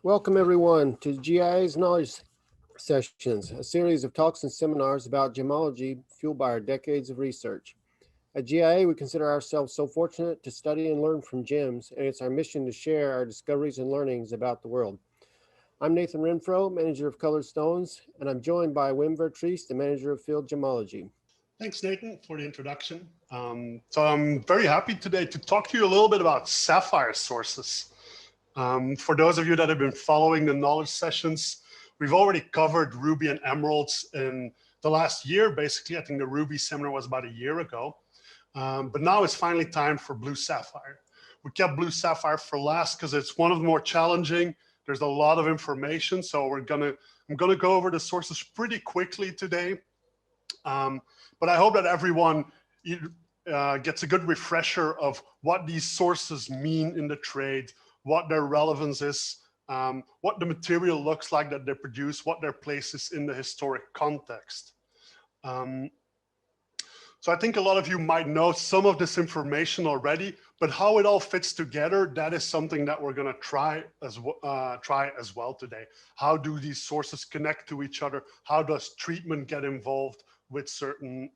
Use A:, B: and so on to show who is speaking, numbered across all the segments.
A: Welcome everyone to GIA's Knowledge Sessions, a series of talks and seminars about gemology fueled by our decades of research. At GIA, we consider ourselves so fortunate to study and learn from gems, and it's our mission to share our discoveries and learnings about the world. I'm Nathan Renfro, manager of Colored Stones, and I'm joined by Wim Vertriest, the manager of Field Gemology.
B: Thanks, Nathan, for the introduction. So I'm very happy today to talk to you a little bit about sapphire sources. For those of you that have been following the knowledge sessions, we've already covered ruby and emeralds in the last year. Basically, I think the ruby seminar was about a year ago. But now it's finally time for blue sapphire. We kept blue sapphire for last because it's one of the more challenging. There's a lot of information, so I'm gonna go over the sources pretty quickly today. But I hope that everyone gets a good refresher of what these sources mean in the trade, what their relevance is, what the material looks like that they produce, what their place is in the historic context. So I think a lot of you might know some of this information already, but how it all fits together, that is something that we're gonna try as well today. How do these sources connect to each other? How does treatment get involved with certain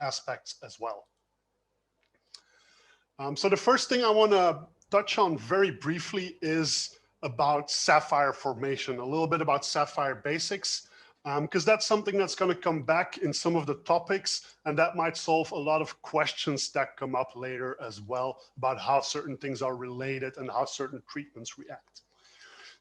B: aspects as well? So the first thing I wanna touch on very briefly is about sapphire formation, a little bit about sapphire basics, because that's something that's going to come back in some of the topics, and that might solve a lot of questions that come up later as well about how certain things are related and how certain treatments react.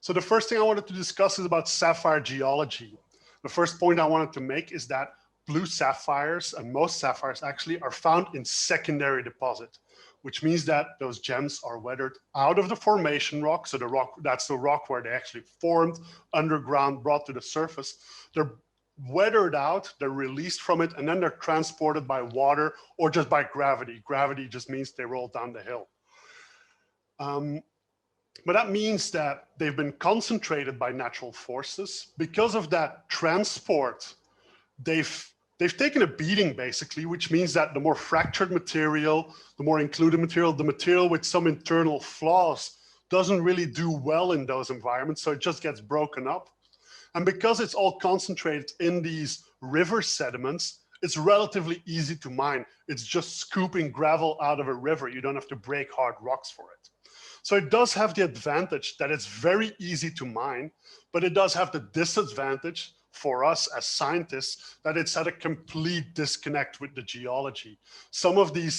B: So the first thing I wanted to discuss is about sapphire geology. The first point I wanted to make is that blue sapphires, and most sapphires actually, are found in secondary deposit, which means that those gems are weathered out of the formation rock. So that's the rock where they actually formed underground, brought to the surface. They're weathered out, they're released from it, and then they're transported by water or just by gravity. Gravity just means they roll down the hill. But that means that they've been concentrated by natural forces. Because of that transport, they've taken a beating basically, which means that the more fractured material, the more included material, the material with some internal flaws doesn't really do well in those environments. So it just gets broken up. And because it's all concentrated in these river sediments, it's relatively easy to mine. It's just scooping gravel out of a river. You don't have to break hard rocks for it. So it does have the advantage that it's very easy to mine, but it does have the disadvantage for us as scientists that it's at a complete disconnect with the geology. Some of these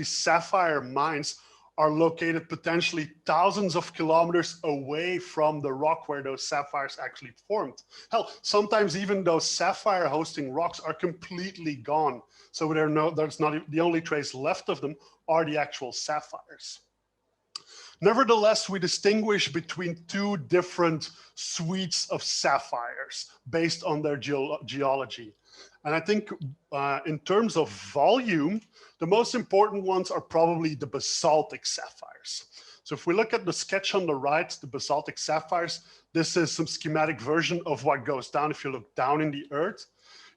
B: sapphire mines are located potentially thousands of kilometers away from the rock where those sapphires actually formed. Hell, sometimes even those sapphire hosting rocks are completely gone. So there's not the only trace left of them are the actual sapphires. Nevertheless, we distinguish between two different suites of sapphires based on their geology. And I think in terms of volume, the most important ones are probably the basaltic sapphires. So if we look at the sketch on the right, the basaltic sapphires, this is some schematic version of what goes down if you look down in the earth.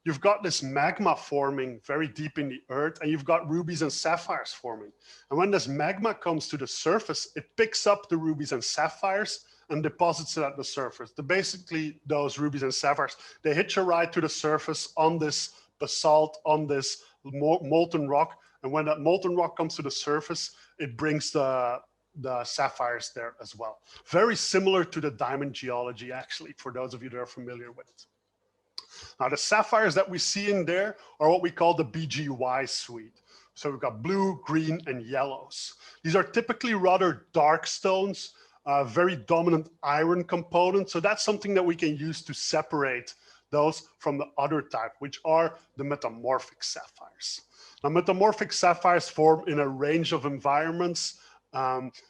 B: You've got this magma forming very deep in the earth, and you've got rubies and sapphires forming. And when this magma comes to the surface, it picks up the rubies and sapphires and deposits it at the surface. Basically, those rubies and sapphires, they hitch a ride to the surface on this basalt, on this molten rock. And when that molten rock comes to the surface, it brings the sapphires there as well. Very similar to the diamond geology, actually, for those of you that are familiar with it. Now, the sapphires that we see in there are what we call the BGY suite. So we've got blue, green, and yellows. These are typically rather dark stones, very dominant iron component. So that's something that we can use to separate those from the other type, which are the metamorphic sapphires. Now, metamorphic sapphires form in a range of environments.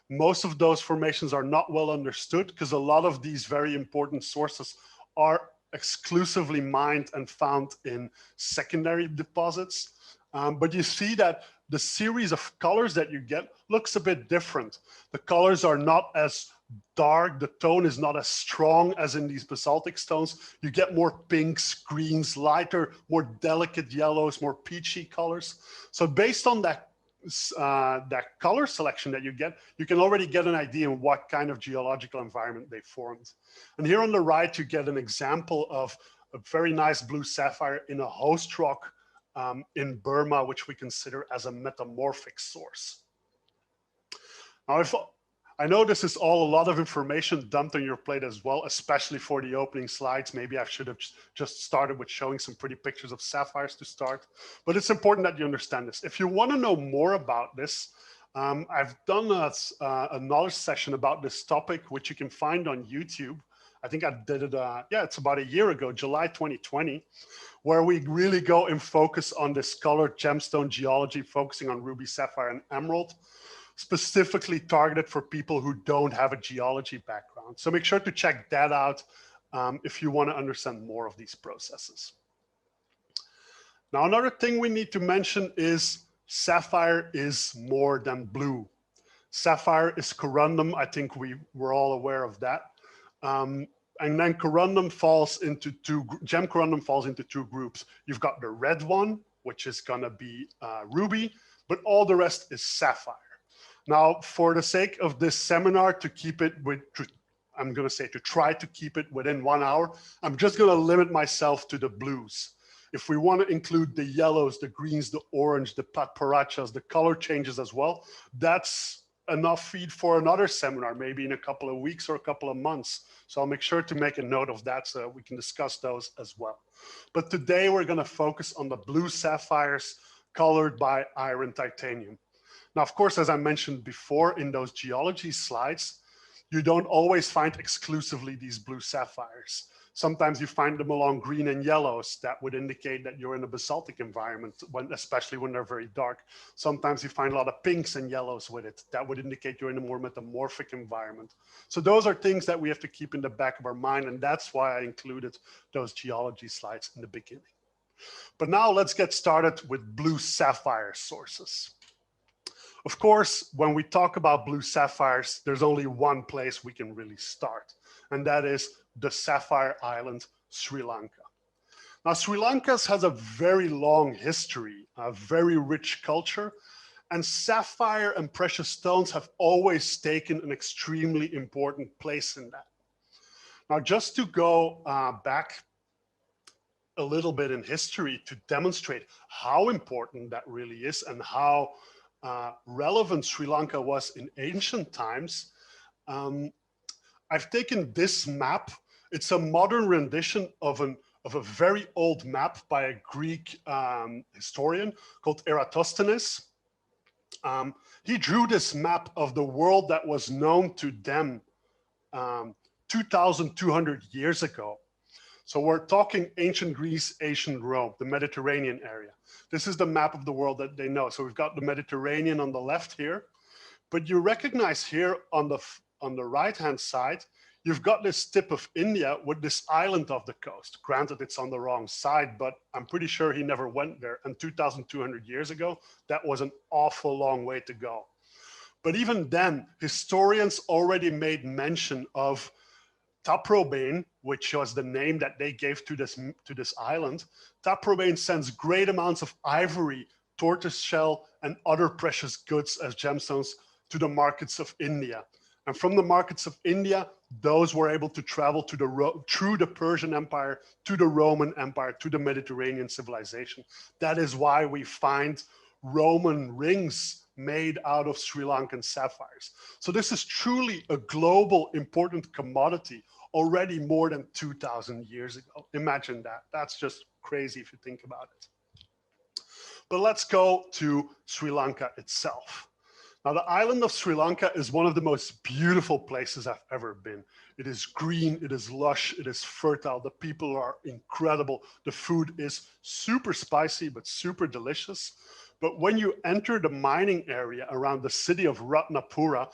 B: Most of those formations are not well understood because a lot of these very important sources are exclusively mined and found in secondary deposits. But you see that the series of colors that you get looks a bit different. The colors are not as dark, the tone is not as strong as in these basaltic stones. You get more pinks, greens, lighter, more delicate yellows, more peachy colors. So based on that that color selection that you get, you can already get an idea of what kind of geological environment they formed. And here on the right, you get an example of a very nice blue sapphire in a host rock in Burma, which we consider as a metamorphic source. Now, I know this is all a lot of information dumped on your plate as well, especially for the opening slides. Maybe I should have just started with showing some pretty pictures of sapphires to start, but it's important that you understand this. If you want to know more about this, I've done a knowledge session about this topic, which you can find on YouTube. I think I did it, it's about a year ago, July 2020, where we really go and focus on this colored gemstone geology, focusing on ruby, sapphire, and emerald, specifically targeted for people who don't have a geology background. So make sure to check that out if you want to understand more of these processes. Now, another thing we need to mention is sapphire is more than blue. Sapphire is corundum. I think we're all aware of that. And then corundum falls into gem corundum falls into two groups. You've got the red one, which is gonna be ruby, but all the rest is sapphire. Now, for the sake of this seminar, to keep it I'm gonna say to try to keep it within 1 hour, I'm just gonna limit myself to the blues. If we want to include the yellows, the greens, the orange, the patparachas, the color changes as well, that's enough feed for another seminar, maybe in a couple of weeks or a couple of months. So I'll make sure to make a note of that so we can discuss those as well. But today we're gonna focus on the blue sapphires colored by iron titanium. Now, of course, as I mentioned before in those geology slides, you don't always find exclusively these blue sapphires. Sometimes you find them along green and yellows. That would indicate that you're in a basaltic environment, especially when they're very dark. Sometimes you find a lot of pinks and yellows with it. That would indicate you're in a more metamorphic environment. So those are things that we have to keep in the back of our mind, and that's why I included those geology slides in the beginning. But now let's get started with blue sapphire sources. Of course, when we talk about blue sapphires, there's only one place we can really start, and that is the sapphire island, Sri Lanka. Now, Sri Lanka has a very long history, a very rich culture, and sapphire and precious stones have always taken an extremely important place in that. Now, just to go back a little bit in history to demonstrate how important that really is and how relevant Sri Lanka was in ancient times, I've taken this map. It's a modern rendition of a very old map by a Greek historian called Eratosthenes. He drew this map of the world that was known to them 2,200 years ago. So we're talking ancient Greece, ancient Rome, the Mediterranean area. This is the map of the world that they know. So we've got the Mediterranean on the left here, but you recognize here on the right-hand side, you've got this tip of India with this island off the coast. Granted, it's on the wrong side, but I'm pretty sure he never went there. And 2,200 years ago, that was an awful long way to go. But even then, historians already made mention of Taprobane, which was the name that they gave to this island. Taprobane sends great amounts of ivory, tortoiseshell, and other precious goods as gemstones to the markets of India. And from the markets of India, those were able to travel through the Persian Empire, to the Roman Empire, to the Mediterranean civilization. That is why we find Roman rings made out of Sri Lankan sapphires. So this is truly a global important commodity already more than 2,000 years ago. Imagine that. That's just crazy if you think about it. But let's go to Sri Lanka itself. Now, the island of Sri Lanka is one of the most beautiful places I've ever been. It is green, it is lush, it is fertile. The people are incredible. The food is super spicy, but super delicious. But when you enter the mining area around the city of Ratnapura,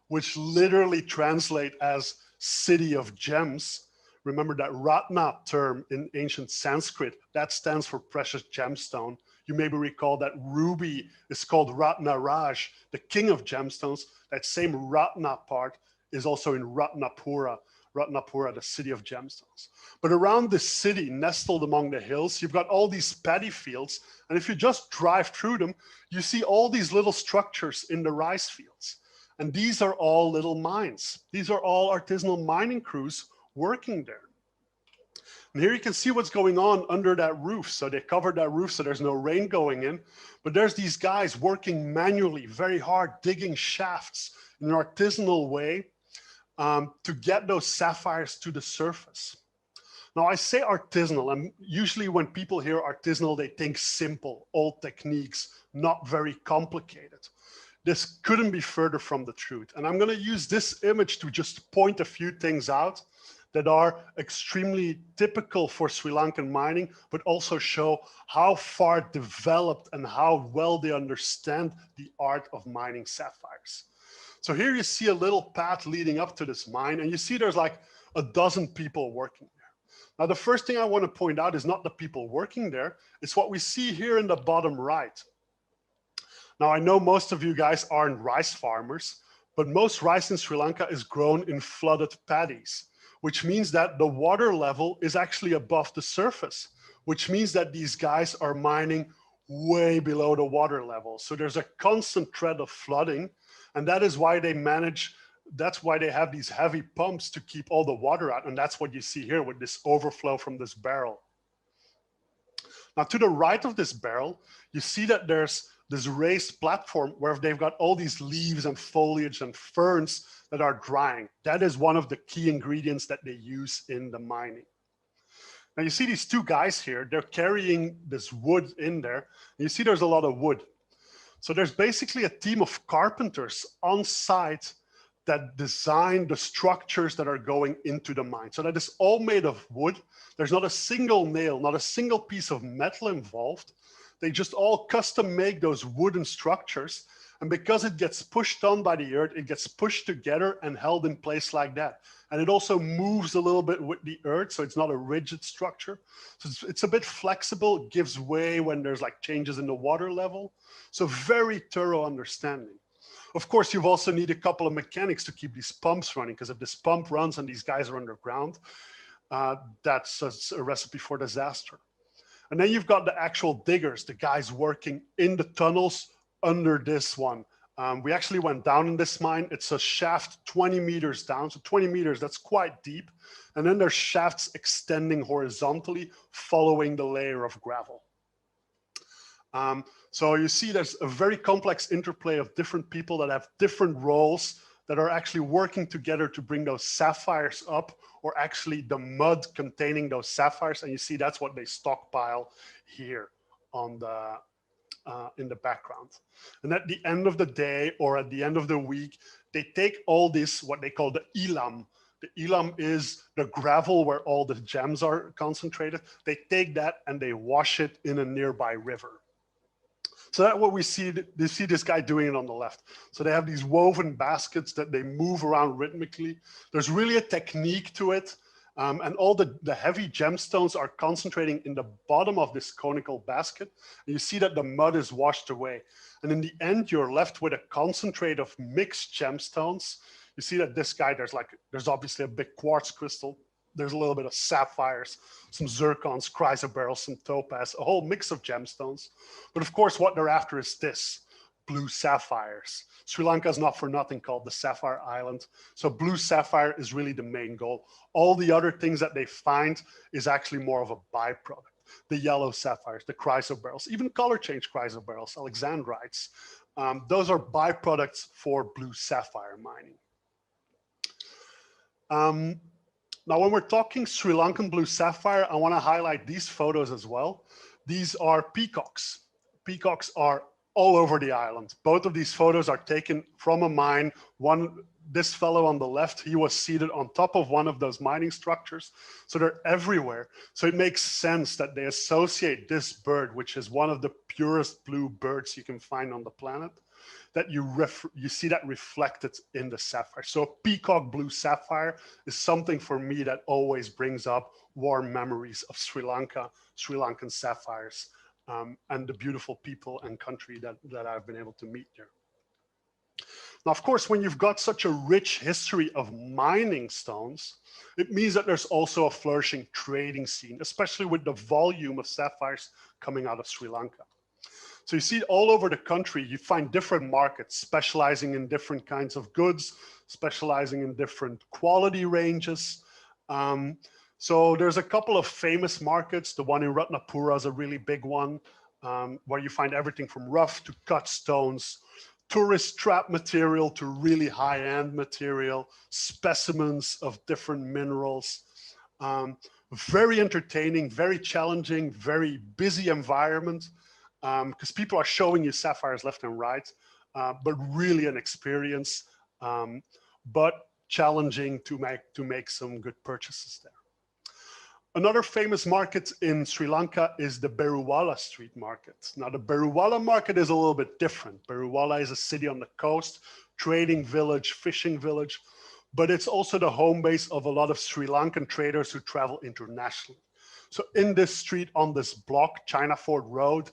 B: which literally translates as city of gems, remember that Ratna term in ancient Sanskrit, that stands for precious gemstone. You maybe recall that ruby is called Ratna Raj, the king of gemstones. That same Ratna part is also in Ratnapura. Ratnapura, the city of gemstones. But around this city, nestled among the hills, you've got all these paddy fields. And if you just drive through them, you see all these little structures in the rice fields. And these are all little mines. These are all artisanal mining crews working there. And here you can see what's going on under that roof. So they covered that roof so there's no rain going in. But there's these guys working manually, very hard, digging shafts in an artisanal way to get those sapphires to the surface. Now I say artisanal, and usually when people hear artisanal, they think simple, old techniques, not very complicated. This couldn't be further from the truth. And I'm going to use this image to just point a few things out that are extremely typical for Sri Lankan mining, but also show how far developed and how well they understand the art of mining sapphires. So here you see a little path leading up to this mine, and you see there's like a dozen people working there. Now, the first thing I want to point out is not the people working there, it's what we see here in the bottom right. Now, I know most of you guys aren't rice farmers, but most rice in Sri Lanka is grown in flooded paddies, which means that the water level is actually above the surface, which means that these guys are mining way below the water level. So there's a constant threat of flooding, and that is why they manage, that's why they have these heavy pumps to keep all the water out, and that's what you see here with this overflow from this barrel. Now, to the right of this barrel, you see that there's this raised platform where they've got all these leaves and foliage and ferns that are drying. That is one of the key ingredients that they use in the mining. Now you see these two guys here, they're carrying this wood in there. You see there's a lot of wood. So there's basically a team of carpenters on site that design the structures that are going into the mine. So that is all made of wood. There's not a single nail, not a single piece of metal involved. They just all custom make those wooden structures. And because it gets pushed on by the earth, it gets pushed together and held in place like that. And it also moves a little bit with the earth, so it's not a rigid structure. So it's a bit flexible, it gives way when there's like changes in the water level. So very thorough understanding. Of course, you've also need a couple of mechanics to keep these pumps running, because if this pump runs and these guys are underground, that's a recipe for disaster. And then you've got the actual diggers, the guys working in the tunnels under this one. We actually went down in this mine. It's a shaft 20 meters down. So 20 meters, that's quite deep. And then there's shafts extending horizontally, following the layer of gravel. So you see there's a very complex interplay of different people that have different roles that are actually working together to bring those sapphires up, or actually the mud containing those sapphires. And you see that's what they stockpile here on the in the background. And at the end of the day, or at the end of the week, they take all this, what they call the ilam. The ilam is the gravel where all the gems are concentrated. They take that and they wash it in a nearby river. So that's what we see, you see this guy doing it on the left. So they have these woven baskets that they move around rhythmically. There's really a technique to it. And all the heavy gemstones are concentrating in the bottom of this conical basket. And you see that the mud is washed away. And in the end, you're left with a concentrate of mixed gemstones. You see that this guy, there's obviously a big quartz crystal. There's a little bit of sapphires, some zircons, chrysoberyls, some topaz, a whole mix of gemstones. But of course, what they're after is this, blue sapphires. Sri Lanka is not for nothing called the Sapphire Island. So blue sapphire is really the main goal. All the other things that they find is actually more of a byproduct. The yellow sapphires, the chrysoberyls, even color change chrysoberyls, alexandrites. Those are byproducts for blue sapphire mining. Now, when we're talking Sri Lankan blue sapphire, I want to highlight these photos as well. These are peacocks. Peacocks are all over the island. Both of these photos are taken from a mine. This fellow on the left, he was seated on top of one of those mining structures. So they're everywhere. So it makes sense that they associate this bird, which is one of the purest blue birds you can find on the planet, that you see that reflected in the sapphire. So peacock blue sapphire is something for me that always brings up warm memories of Sri Lanka, Sri Lankan sapphires, and the beautiful people and country that I've been able to meet there. Now, of course, when you've got such a rich history of mining stones, it means that there's also a flourishing trading scene, especially with the volume of sapphires coming out of Sri Lanka. So you see all over the country, you find different markets specializing in different kinds of goods, specializing in different quality ranges. So there's a couple of famous markets. The one in Ratnapura is a really big one, where you find everything from rough to cut stones, tourist trap material to really high-end material, specimens of different minerals. Very entertaining, very challenging, very busy environment, because people are showing you sapphires left and right, but really an experience, but challenging to make some good purchases there. Another famous market in Sri Lanka is the Beruwala street market. Now, the Beruwala market is a little bit different. Beruwala is a city on the coast, trading village, fishing village, but it's also the home base of a lot of Sri Lankan traders who travel internationally. So in this street, on this block, China Fort Road,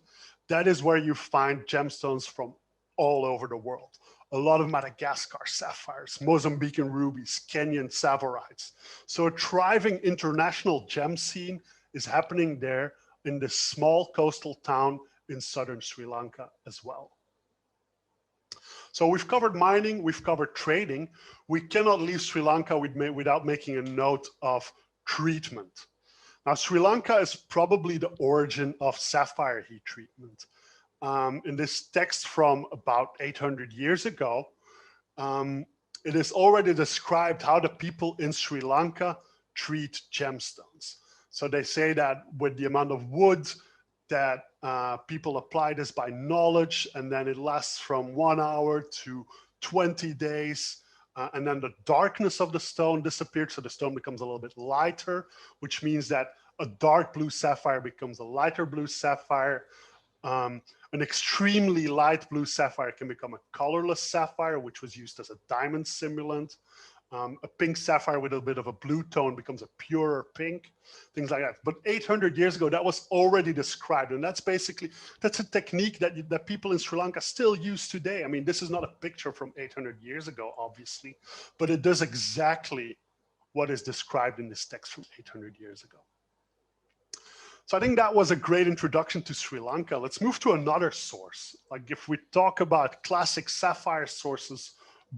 B: that is where you find gemstones from all over the world. A lot of Madagascar sapphires, Mozambican rubies, Kenyan savorites. So a thriving international gem scene is happening there in this small coastal town in southern Sri Lanka as well. So we've covered mining, we've covered trading. We cannot leave Sri Lanka without making a note of treatment. Now, Sri Lanka is probably the origin of sapphire heat treatment. In this text from about 800 years ago, it is already described how the people in Sri Lanka treat gemstones. So they say that with the amount of wood that people apply this by knowledge, and then it lasts from 1 hour to 20 days. And then the darkness of the stone disappears, so the stone becomes a little bit lighter, which means that a dark blue sapphire becomes a lighter blue sapphire. An extremely light blue sapphire can become a colorless sapphire, which was used as a diamond simulant. A pink sapphire with a bit of a blue tone becomes a purer pink, things like that. But 800 years ago, that was already described. And that's a technique that people in Sri Lanka still use today. I mean, this is not a picture from 800 years ago, obviously, but it does exactly what is described in this text from 800 years ago. So I think that was a great introduction to Sri Lanka. Let's move to another source. Like if we talk about classic sapphire sources,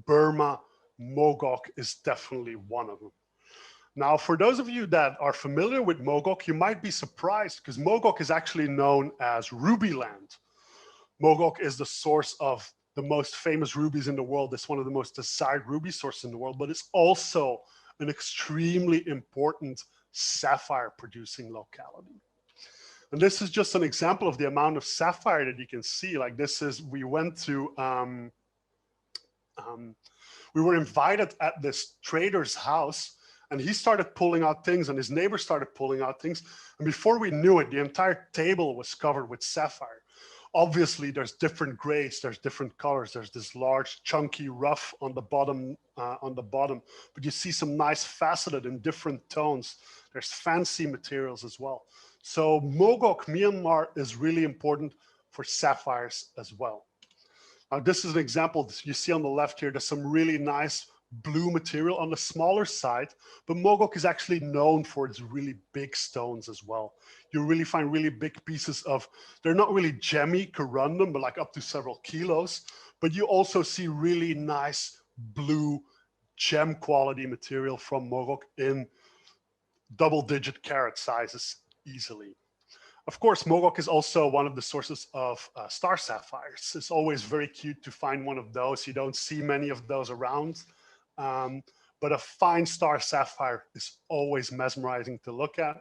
B: Burma, Mogok is definitely one of them. Now, for those of you that are familiar with Mogok, you might be surprised because Mogok is actually known as Ruby Land. Mogok is the source of the most famous rubies in the world. It's one of the most desired ruby sources in the world, but it's also an extremely important sapphire producing locality. And this is just an example of the amount of sapphire that you can see. Like this is, we went to, we were invited at this trader's house, and he started pulling out things and his neighbor started pulling out things. And before we knew it, the entire table was covered with sapphire. Obviously there's different grays, there's different colors. There's this large chunky rough on the bottom, but you see some nice faceted in different tones. There's fancy materials as well. So Mogok, Myanmar is really important for sapphires as well. Now this is an example you see on the left here. There's some really nice blue material on the smaller side, but Mogok is actually known for its really big stones as well. You really find really big pieces of, they're not really gemmy corundum, but like up to several kilos, but you also see really nice blue gem quality material from Mogok in double-digit carat sizes easily. Of course, Mogok is also one of the sources of star sapphires. It's always very cute to find one of those. You don't see many of those around. But a fine star sapphire is always mesmerizing to look at.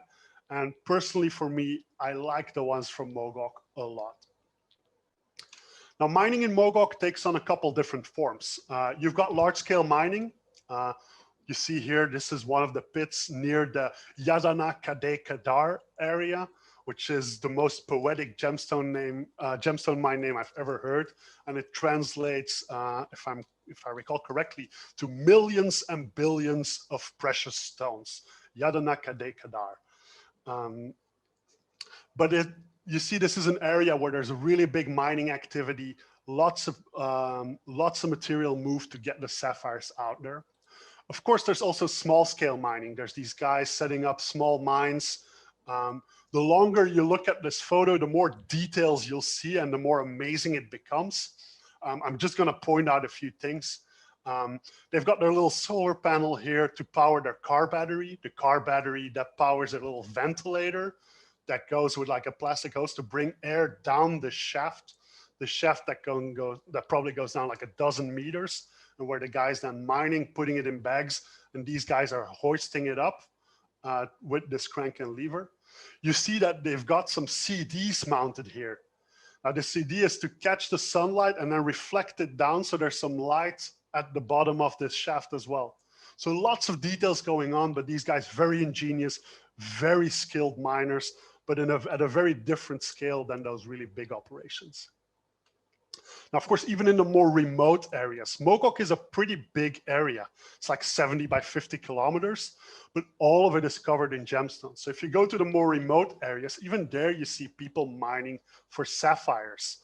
B: And personally for me, I like the ones from Mogok a lot. Now, mining in Mogok takes on a couple different forms. You've got large-scale mining. You see here, this is one of the pits near the Yadana Kade Kadar area, which is the most poetic gemstone mine name I've ever heard. And it translates, if I recall correctly, to millions and billions of precious stones. Yadana Kade Kadar. But you see, this is an area where there's a really big mining activity, lots of material moved to get the sapphires out there. Of course, there's also small scale mining. There's these guys setting up small mines. The longer you look at this photo, the more details you'll see and the more amazing it becomes. I'm just going to point out a few things. They've got their little solar panel here to power their car battery. The car battery that powers a little ventilator that goes with like a plastic hose to bring air down the shaft. The shaft that probably goes down like a dozen meters, and where the guy's then mining, putting it in bags, and these guys are hoisting it up with this crank and lever. You see that they've got some CDs mounted here. Now the CD is to catch the sunlight and then reflect it down, so there's some light at the bottom of this shaft as well. So lots of details going on, but these guys very ingenious, very skilled miners, but at a very different scale than those really big operations. Now, of course, even in the more remote areas, Mogok is a pretty big area. It's like 70 by 50 kilometers, but all of it is covered in gemstones. So if you go to the more remote areas, even there you see people mining for sapphires.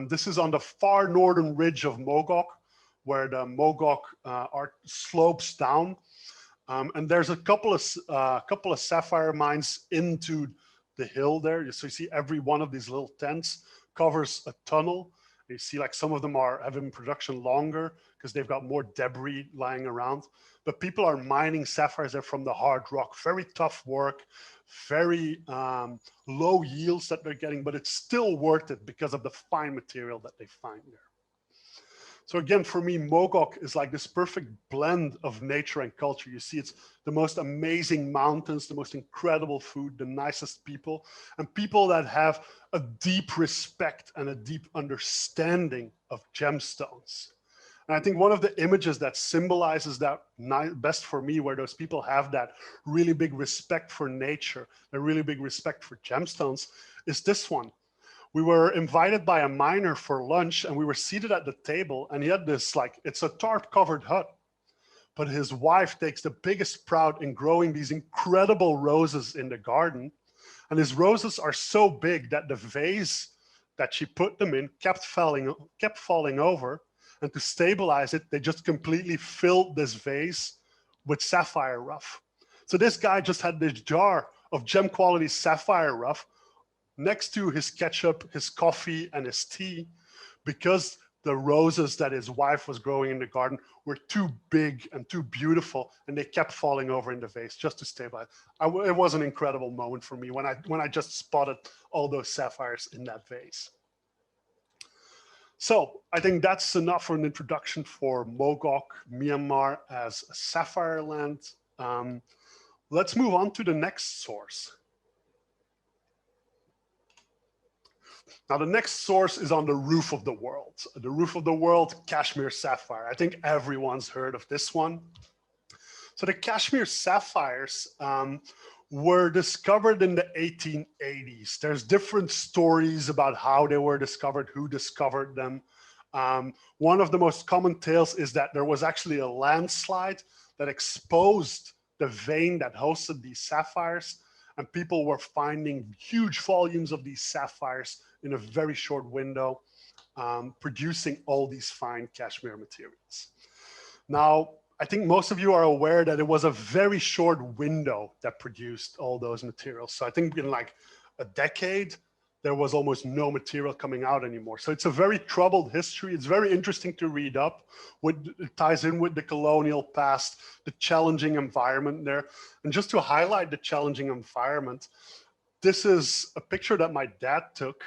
B: This is on the far northern ridge of Mogok, where the Mogok slopes down. And there's a couple of sapphire mines into the hill there. So you see every one of these little tents covers a tunnel. You see like some of them have been in production longer because they've got more debris lying around. But people are mining sapphires there from the hard rock. Very tough work, very low yields that they're getting, but it's still worth it because of the fine material that they find there. So again, for me, Mogok is like this perfect blend of nature and culture. You see, it's the most amazing mountains, the most incredible food, the nicest people, and people that have a deep respect and a deep understanding of gemstones. And I think one of the images that symbolizes that best for me, where those people have that really big respect for nature, a really big respect for gemstones, is this one. We were invited by a miner for lunch, and we were seated at the table, and he had this, like, it's a tarp covered hut, but his wife takes the biggest pride in growing these incredible roses in the garden. And his roses are so big that the vase that she put them in kept falling over. And to stabilize it, they just completely filled this vase with sapphire rough. So this guy just had this jar of gem quality sapphire rough next to his ketchup, his coffee, and his tea, because the roses that his wife was growing in the garden were too big and too beautiful, and they kept falling over in the vase just to stabilize. It was an incredible moment for me when I just spotted all those sapphires in that vase. So I think that's enough for an introduction for Mogok, Myanmar as a sapphire land. Let's move on to the next source. Now, the next source is on the roof of the world. The roof of the world, Kashmir sapphire. I think everyone's heard of this one. So the Kashmir sapphires were discovered in the 1880s. There's different stories about how they were discovered, who discovered them. One of the most common tales is that there was actually a landslide that exposed the vein that hosted these sapphires, and people were finding huge volumes of these sapphires in a very short window, producing all these fine Kashmir materials. Now, I think most of you are aware that it was a very short window that produced all those materials. So I think in like a decade, there was almost no material coming out anymore. So it's a very troubled history. It's very interesting to read up. It ties in with the colonial past, the challenging environment there. And just to highlight the challenging environment, this is a picture that my dad took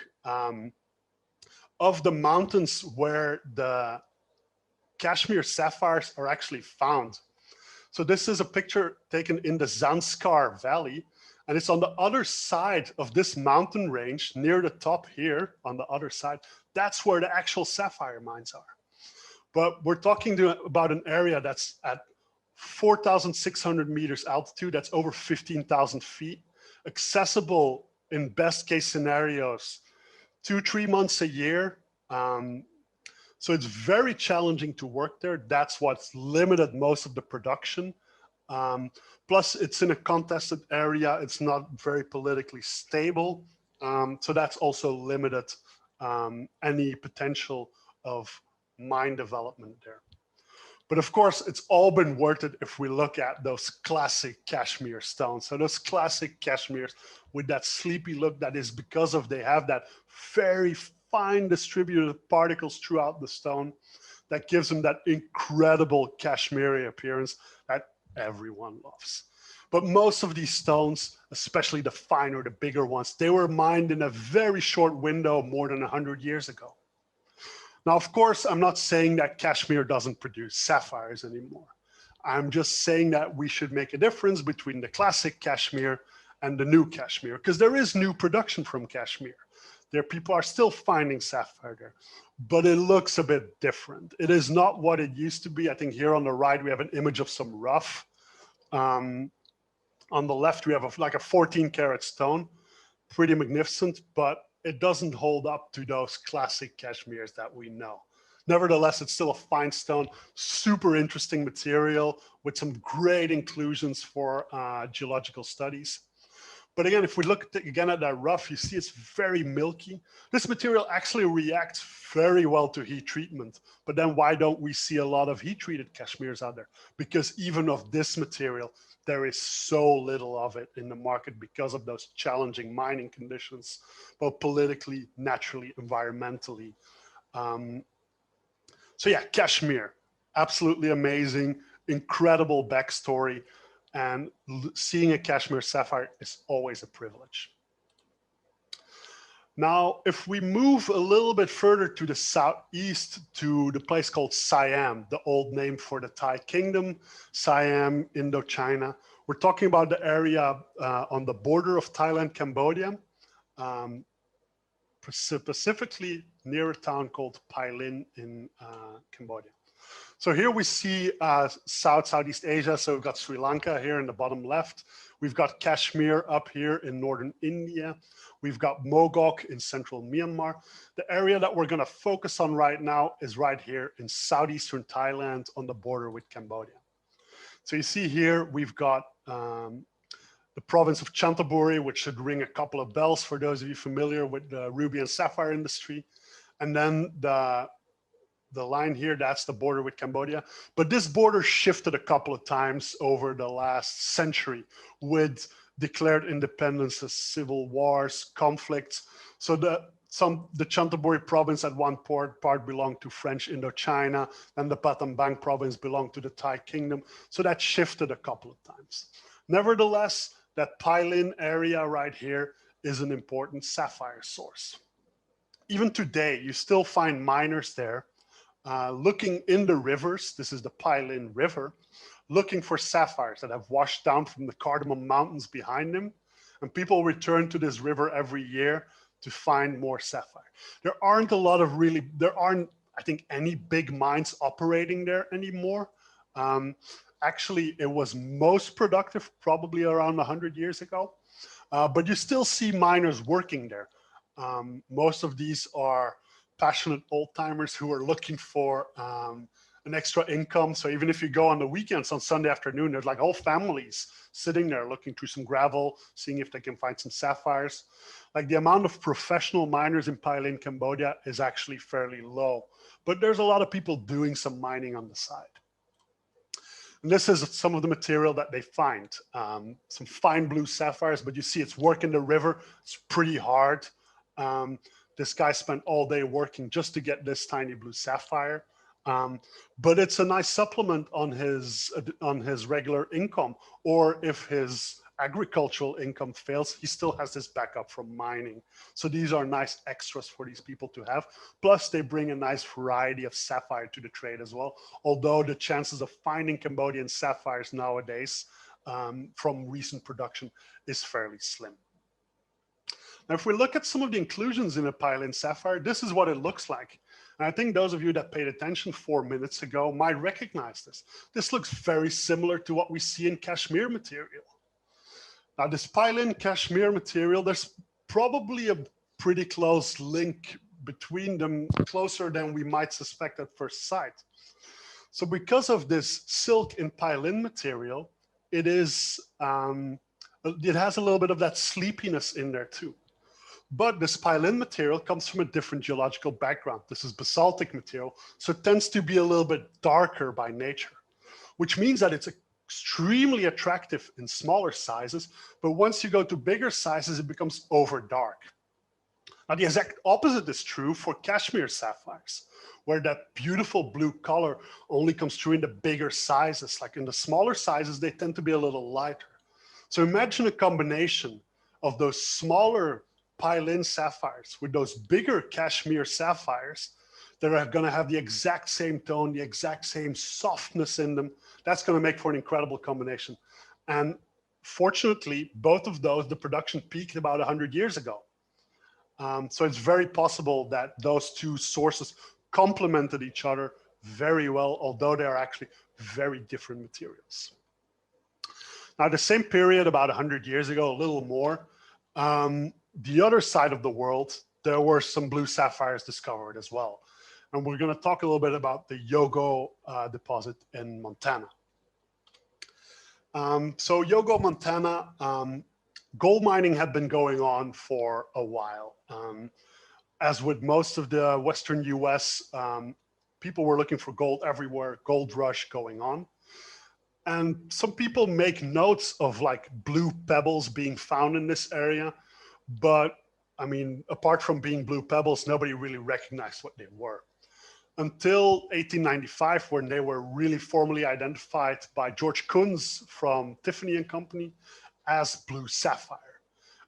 B: of the mountains where the Kashmir sapphires are actually found. So this is a picture taken in the Zanskar Valley, and it's on the other side of this mountain range, near the top here on the other side. That's where the actual sapphire mines are. But we're talking about an area that's at 4,600 meters altitude. That's over 15,000 feet, accessible in best case scenarios 2-3 months a year. So it's very challenging to work there. That's what's limited most of the production. Plus, it's in a contested area. It's not very politically stable. So that's also limited any potential of mine development there. But of course, it's all been worth it if we look at those classic cashmere stones. So those classic cashmeres with that sleepy look, that is because of they have that very fine distributed particles throughout the stone that gives them that incredible cashmere appearance that everyone loves. But most of these stones, especially the finer, the bigger ones, they were mined in a very short window more than 100 years ago. Now, of course, I'm not saying that cashmere doesn't produce sapphires anymore. I'm just saying that we should make a difference between the classic cashmere and the new cashmere, because there is new production from cashmere. There, people are still finding sapphire there, but it looks a bit different. It is not what it used to be. I think here on the right, we have an image of some rough. On the left, we have like a 14 karat stone, pretty magnificent, but it doesn't hold up to those classic cashmeres that we know. Nevertheless, it's still a fine stone, super interesting material with some great inclusions for geological studies. But again, if we look again at that rough, you see it's very milky. This material actually reacts very well to heat treatment. But then why don't we see a lot of heat treated cashmeres out there? Because even of this material, there is so little of it in the market because of those challenging mining conditions, both politically, naturally, environmentally. So yeah, cashmere, absolutely amazing, incredible backstory. And seeing a cashmere sapphire is always a privilege. Now, if we move a little bit further to the southeast to the place called Siam, the old name for the Thai kingdom, Siam, Indochina, we're talking about the area on the border of Thailand, Cambodia, specifically near a town called Pai Lin in Cambodia. So here we see Southeast Asia. So we've got Sri Lanka here in the bottom left. We've got Kashmir up here in northern India. We've got Mogok in central Myanmar. The area that we're going to focus on right now is right here in southeastern Thailand on the border with Cambodia. So you see here, we've got the province of Chanthaburi, which should ring a couple of bells for those of you familiar with the ruby and sapphire industry. And then the line here, that's the border with Cambodia. But this border shifted a couple of times over the last century with declared independences, civil wars, conflicts. So the Chanthaburi province at one part belonged to French Indochina, and the Battambang province belonged to the Thai kingdom. So that shifted a couple of times. Nevertheless, that Pai Lin area right here is an important sapphire source. Even today, you still find miners there looking in the rivers. This is the Pai Lin River, looking for sapphires that have washed down from the Cardamom Mountains behind them. And people return to this river every year to find more sapphire. There aren't, I think, any big mines operating there anymore. Actually, it was most productive probably around 100 years ago. But you still see miners working there. Most of these are passionate old timers who are looking for an extra income. So even if you go on the weekends on Sunday afternoon, there's like whole families sitting there looking through some gravel, seeing if they can find some sapphires. Like the amount of professional miners in Pai Lin, Cambodia is actually fairly low, but there's a lot of people doing some mining on the side. And this is some of the material that they find. Some fine blue sapphires, but you see it's work in the river. It's pretty hard. This guy spent all day working just to get this tiny blue sapphire. But it's a nice supplement on his regular income, or if his agricultural income fails, he still has this backup from mining. So these are nice extras for these people to have. Plus, they bring a nice variety of sapphire to the trade as well, although the chances of finding Cambodian sapphires nowadays from recent production is fairly slim. Now, if we look at some of the inclusions in a Pai Lin sapphire, this is what it looks like. And I think those of you that paid attention 4 minutes ago might recognize this. This looks very similar to what we see in Kashmir material. Now, this Pai Lin Kashmir material, there's probably a pretty close link between them, closer than we might suspect at first sight. So because of this silk in Pai Lin material, it has a little bit of that sleepiness in there too. But this pilin material comes from a different geological background. This is basaltic material, so it tends to be a little bit darker by nature, which means that it's extremely attractive in smaller sizes, but once you go to bigger sizes, it becomes over dark. Now, the exact opposite is true for Kashmir sapphires, where that beautiful blue color only comes through in the bigger sizes. Like in the smaller sizes, they tend to be a little lighter. So imagine a combination of those smaller pilin sapphires with those bigger Kashmir sapphires that are going to have the exact same tone, the exact same softness in them. That's going to make for an incredible combination. And fortunately, both of those, the production peaked about 100 years ago. So it's very possible that those two sources complemented each other very well, although they are actually very different materials. Now, the same period, about 100 years ago, a little more, the other side of the world, there were some blue sapphires discovered as well. And we're going to talk a little bit about the Yogo deposit in Montana. So Yogo, Montana, gold mining had been going on for a while. As with most of the Western US, people were looking for gold everywhere, gold rush going on. And some people make notes of like blue pebbles being found in this area. But I mean, apart from being blue pebbles, nobody really recognized what they were. Until 1895, when they were really formally identified by George Kunz from Tiffany and Company as blue sapphire.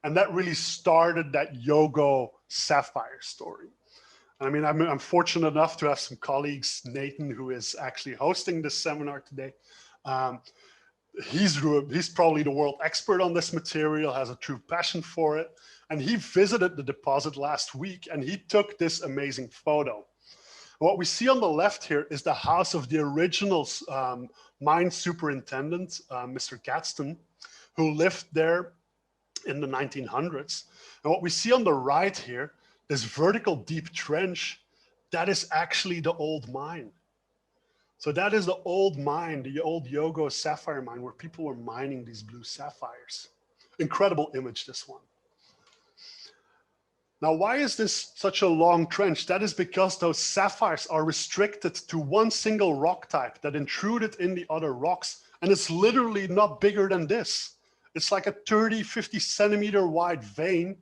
B: And that really started that Yogo sapphire story. I mean, I'm fortunate enough to have some colleagues, Nathan, who is actually hosting this seminar today. He's probably the world expert on this material, has a true passion for it. And he visited the deposit last week and he took this amazing photo. What we see on the left here is the house of the original mine superintendent, Mr. Gadsden, who lived there in the 1900s. And what we see on the right here, this vertical deep trench, that is actually the old mine. So that is the old mine, the old Yogo sapphire mine, where people were mining these blue sapphires. Incredible image, this one. Now, why is this such a long trench? That is because those sapphires are restricted to one single rock type that intruded in the other rocks. And it's literally not bigger than this. It's like a 30, 50 centimeter wide vein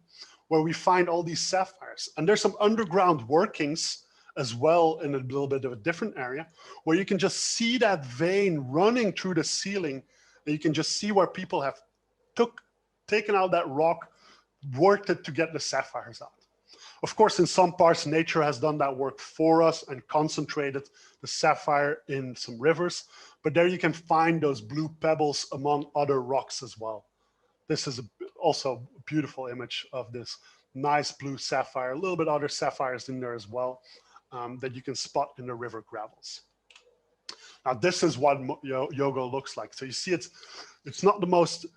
B: where we find all these sapphires. And there's some underground workings as well in a little bit of a different area where you can just see that vein running through the ceiling. And you can just see where people have taken out that rock, worked it to get the sapphires out. Of course, in some parts, nature has done that work for us and concentrated the sapphire in some rivers, but there you can find those blue pebbles among other rocks as well. This is also a beautiful image of this nice blue sapphire, a little bit other sapphires in there as well that you can spot in the river gravels. Now, this is what Yogo looks like. So you see it's not the most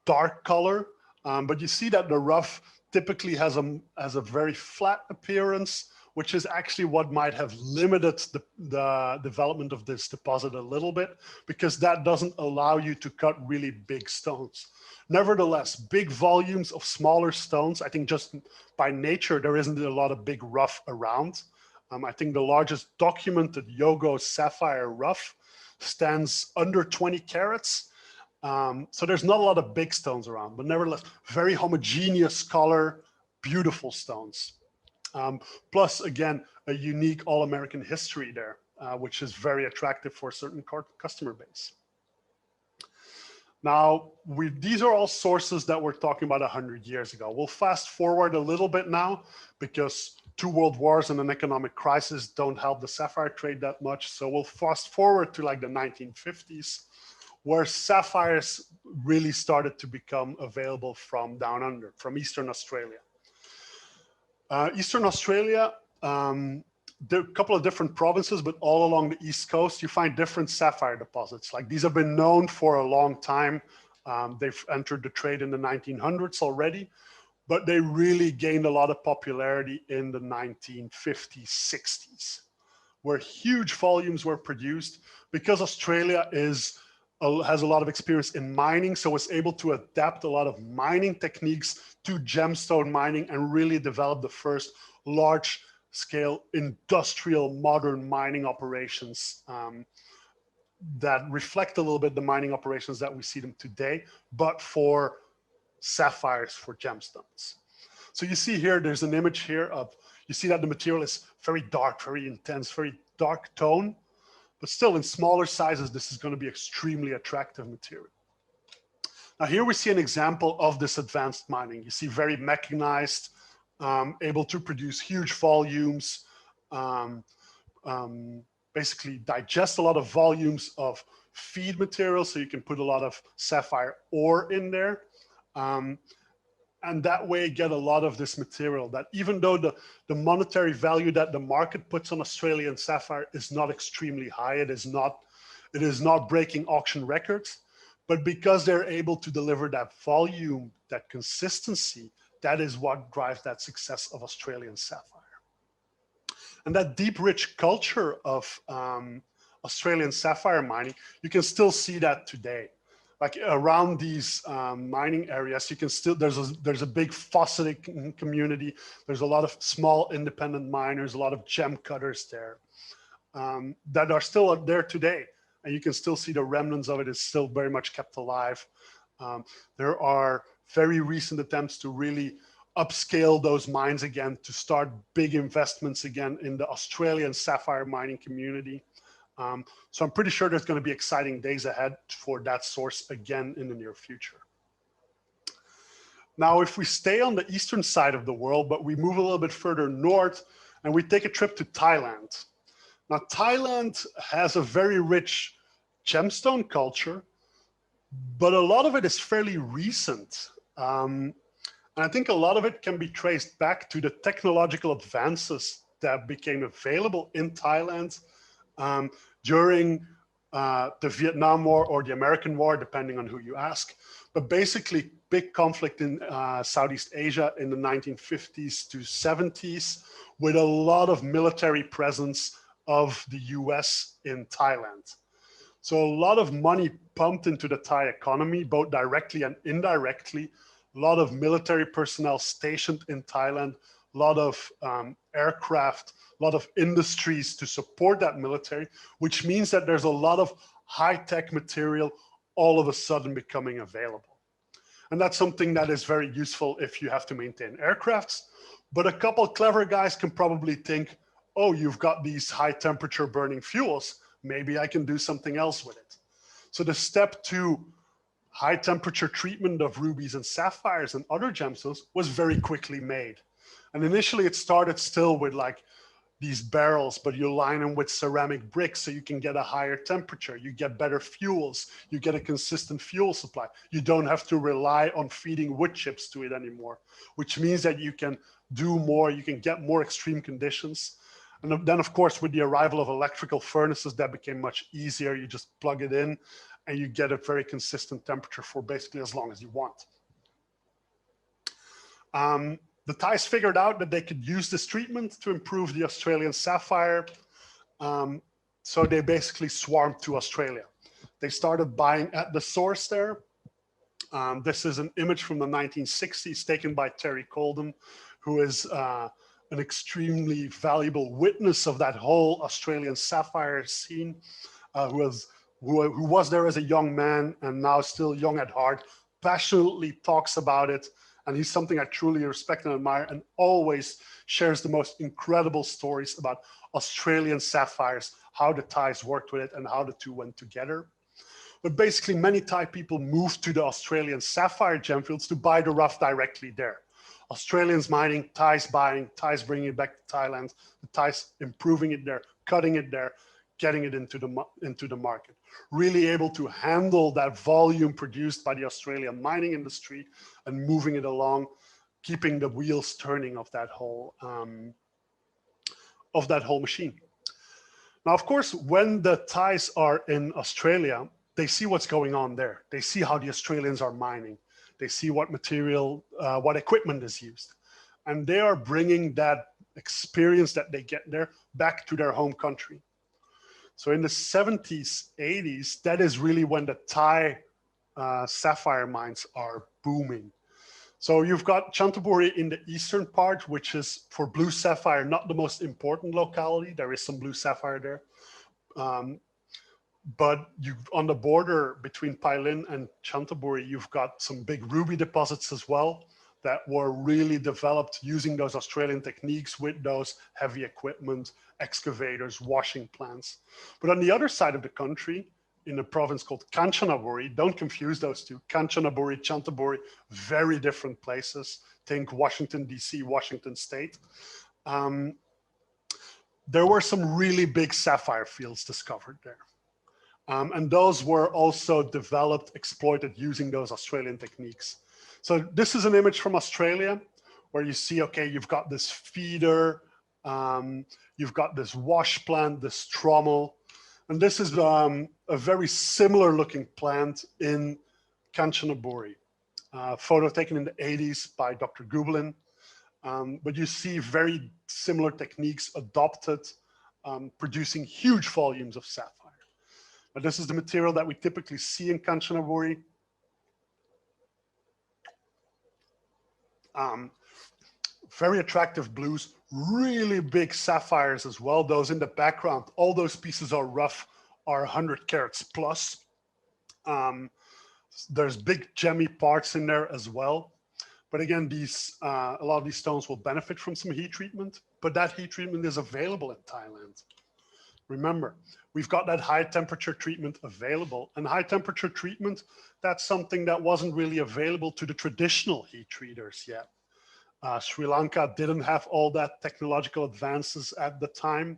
B: dark color, but you see that the rough typically has a very flat appearance, which is actually what might have limited the development of this deposit a little bit, because that doesn't allow you to cut really big stones. Nevertheless, big volumes of smaller stones, I think just by nature, there isn't a lot of big rough around. I think the largest documented Yogo sapphire rough stands under 20 carats. So there's not a lot of big stones around, but nevertheless, very homogeneous color, beautiful stones. Plus, again, a unique all-American history there, which is very attractive for a certain customer base. Now, these are all sources that we're talking about 100 years ago. We'll fast forward a little bit now because 2 world wars and an economic crisis don't help the sapphire trade that much. So we'll fast forward to like the 1950s, where sapphires really started to become available from down under, from Eastern Australia. Eastern Australia, there are a couple of different provinces, but all along the East Coast, you find different sapphire deposits. Like these have been known for a long time. They've entered the trade in the 1900s already, but they really gained a lot of popularity in the 1950s, 60s, where huge volumes were produced because Australia is has a lot of experience in mining, so was able to adapt a lot of mining techniques to gemstone mining and really develop the first large-scale industrial modern mining operations that reflect a little bit the mining operations that we see them today, but for sapphires, for gemstones. So you see here, there's an image here of, you see that the material is very dark, very intense, very dark tone, but still in smaller sizes, this is going to be extremely attractive material. Now here we see an example of this advanced mining. You see very mechanized, able to produce huge volumes, basically digest a lot of volumes of feed material, so you can put a lot of sapphire ore in there. And that way get a lot of this material that even though the monetary value that the market puts on Australian sapphire is not extremely high, it is not breaking auction records, but because they're able to deliver that volume, that consistency, that is what drives that success of Australian sapphire. And that deep, rich culture of Australian sapphire mining, you can still see that today. Like around these mining areas, you can still, there's a big phosphatic community. There's a lot of small independent miners, a lot of gem cutters there that are still there today. And you can still see the remnants of it is still very much kept alive. There are very recent attempts to really upscale those mines again, to start big investments again in the Australian sapphire mining community. So I'm pretty sure there's going to be exciting days ahead for that source again in the near future. Now, if we stay on the eastern side of the world, but we move a little bit further north and we take a trip to Thailand. Now, Thailand has a very rich gemstone culture, but a lot of it is fairly recent. And I think a lot of it can be traced back to the technological advances that became available in Thailand during the Vietnam War or the American War, depending on who you ask. But basically, big conflict in Southeast Asia in the 1950s to 70s, with a lot of military presence of the US in Thailand. So a lot of money pumped into the Thai economy, both directly and indirectly. A lot of military personnel stationed in Thailand, a lot of aircraft, a lot of industries to support that military, which means that there's a lot of high-tech material all of a sudden becoming available. And that's something that is very useful if you have to maintain aircrafts. But a couple clever guys can probably think, oh, you've got these high temperature burning fuels, maybe I can do something else with it. So the step to high temperature treatment of rubies and sapphires and other gemstones was very quickly made. And initially it started still with like these barrels, but you line them with ceramic bricks so you can get a higher temperature, you get better fuels, you get a consistent fuel supply. You don't have to rely on feeding wood chips to it anymore, which means that you can do more, you can get more extreme conditions. And then of course, with the arrival of electrical furnaces, that became much easier. You just plug it in and you get a very consistent temperature for basically as long as you want. The Thais figured out that they could use this treatment to improve the Australian sapphire. So they basically swarmed to Australia. They started buying at the source there. This is an image from the 1960s taken by Terry Colden, who is an extremely valuable witness of that whole Australian sapphire scene, who was there as a young man and now still young at heart, passionately talks about it. And he's something I truly respect and admire, and always shares the most incredible stories about Australian sapphires, how the Thais worked with it and how the two went together. But basically many Thai people moved to the Australian sapphire gemfields to buy the rough directly there. Australians mining, Thais buying, Thais bringing it back to Thailand, the Thais improving it there, cutting it there, getting it into the market. Really able to handle that volume produced by the Australian mining industry and moving it along, keeping the wheels turning of that whole machine. Now, of course, when the Thais are in Australia, they see what's going on there. They see how the Australians are mining. They see what material, what equipment is used. And they are bringing that experience that they get there back to their home country. So in the 70s, 80s, that is really when the Thai sapphire mines are booming. So you've got Chanthaburi in the eastern part, which is for blue sapphire, not the most important locality. There is some blue sapphire there. But on the border between Pailin and Chanthaburi, you've got some big ruby deposits as well that were really developed using those Australian techniques with those heavy equipment, excavators, washing plants. But on the other side of the country, in a province called Kanchanaburi, don't confuse those two, Kanchanaburi, Chanthaburi, very different places. Think Washington, DC, Washington State. There were some really big sapphire fields discovered there. And those were also developed, exploited using those Australian techniques. So this is an image from Australia where you see, okay, you've got this feeder, you've got this wash plant, this trommel, and this is a very similar looking plant in Kanchanaburi. Photo taken in the 80s by Dr. Gublin. But you see very similar techniques adopted, producing huge volumes of sapphire. But this is the material that we typically see in Kanchanaburi. Very attractive blues, really big sapphires as well. Those in the background, all those pieces are rough, are 100 carats plus. There's big gemmy parts in there as well. But again, a lot of these stones will benefit from some heat treatment, but that heat treatment is available in Thailand. Remember, we've got that high temperature treatment available, and high temperature treatment, that's something that wasn't really available to the traditional heat treaters yet. Sri Lanka didn't have all that technological advances at the time,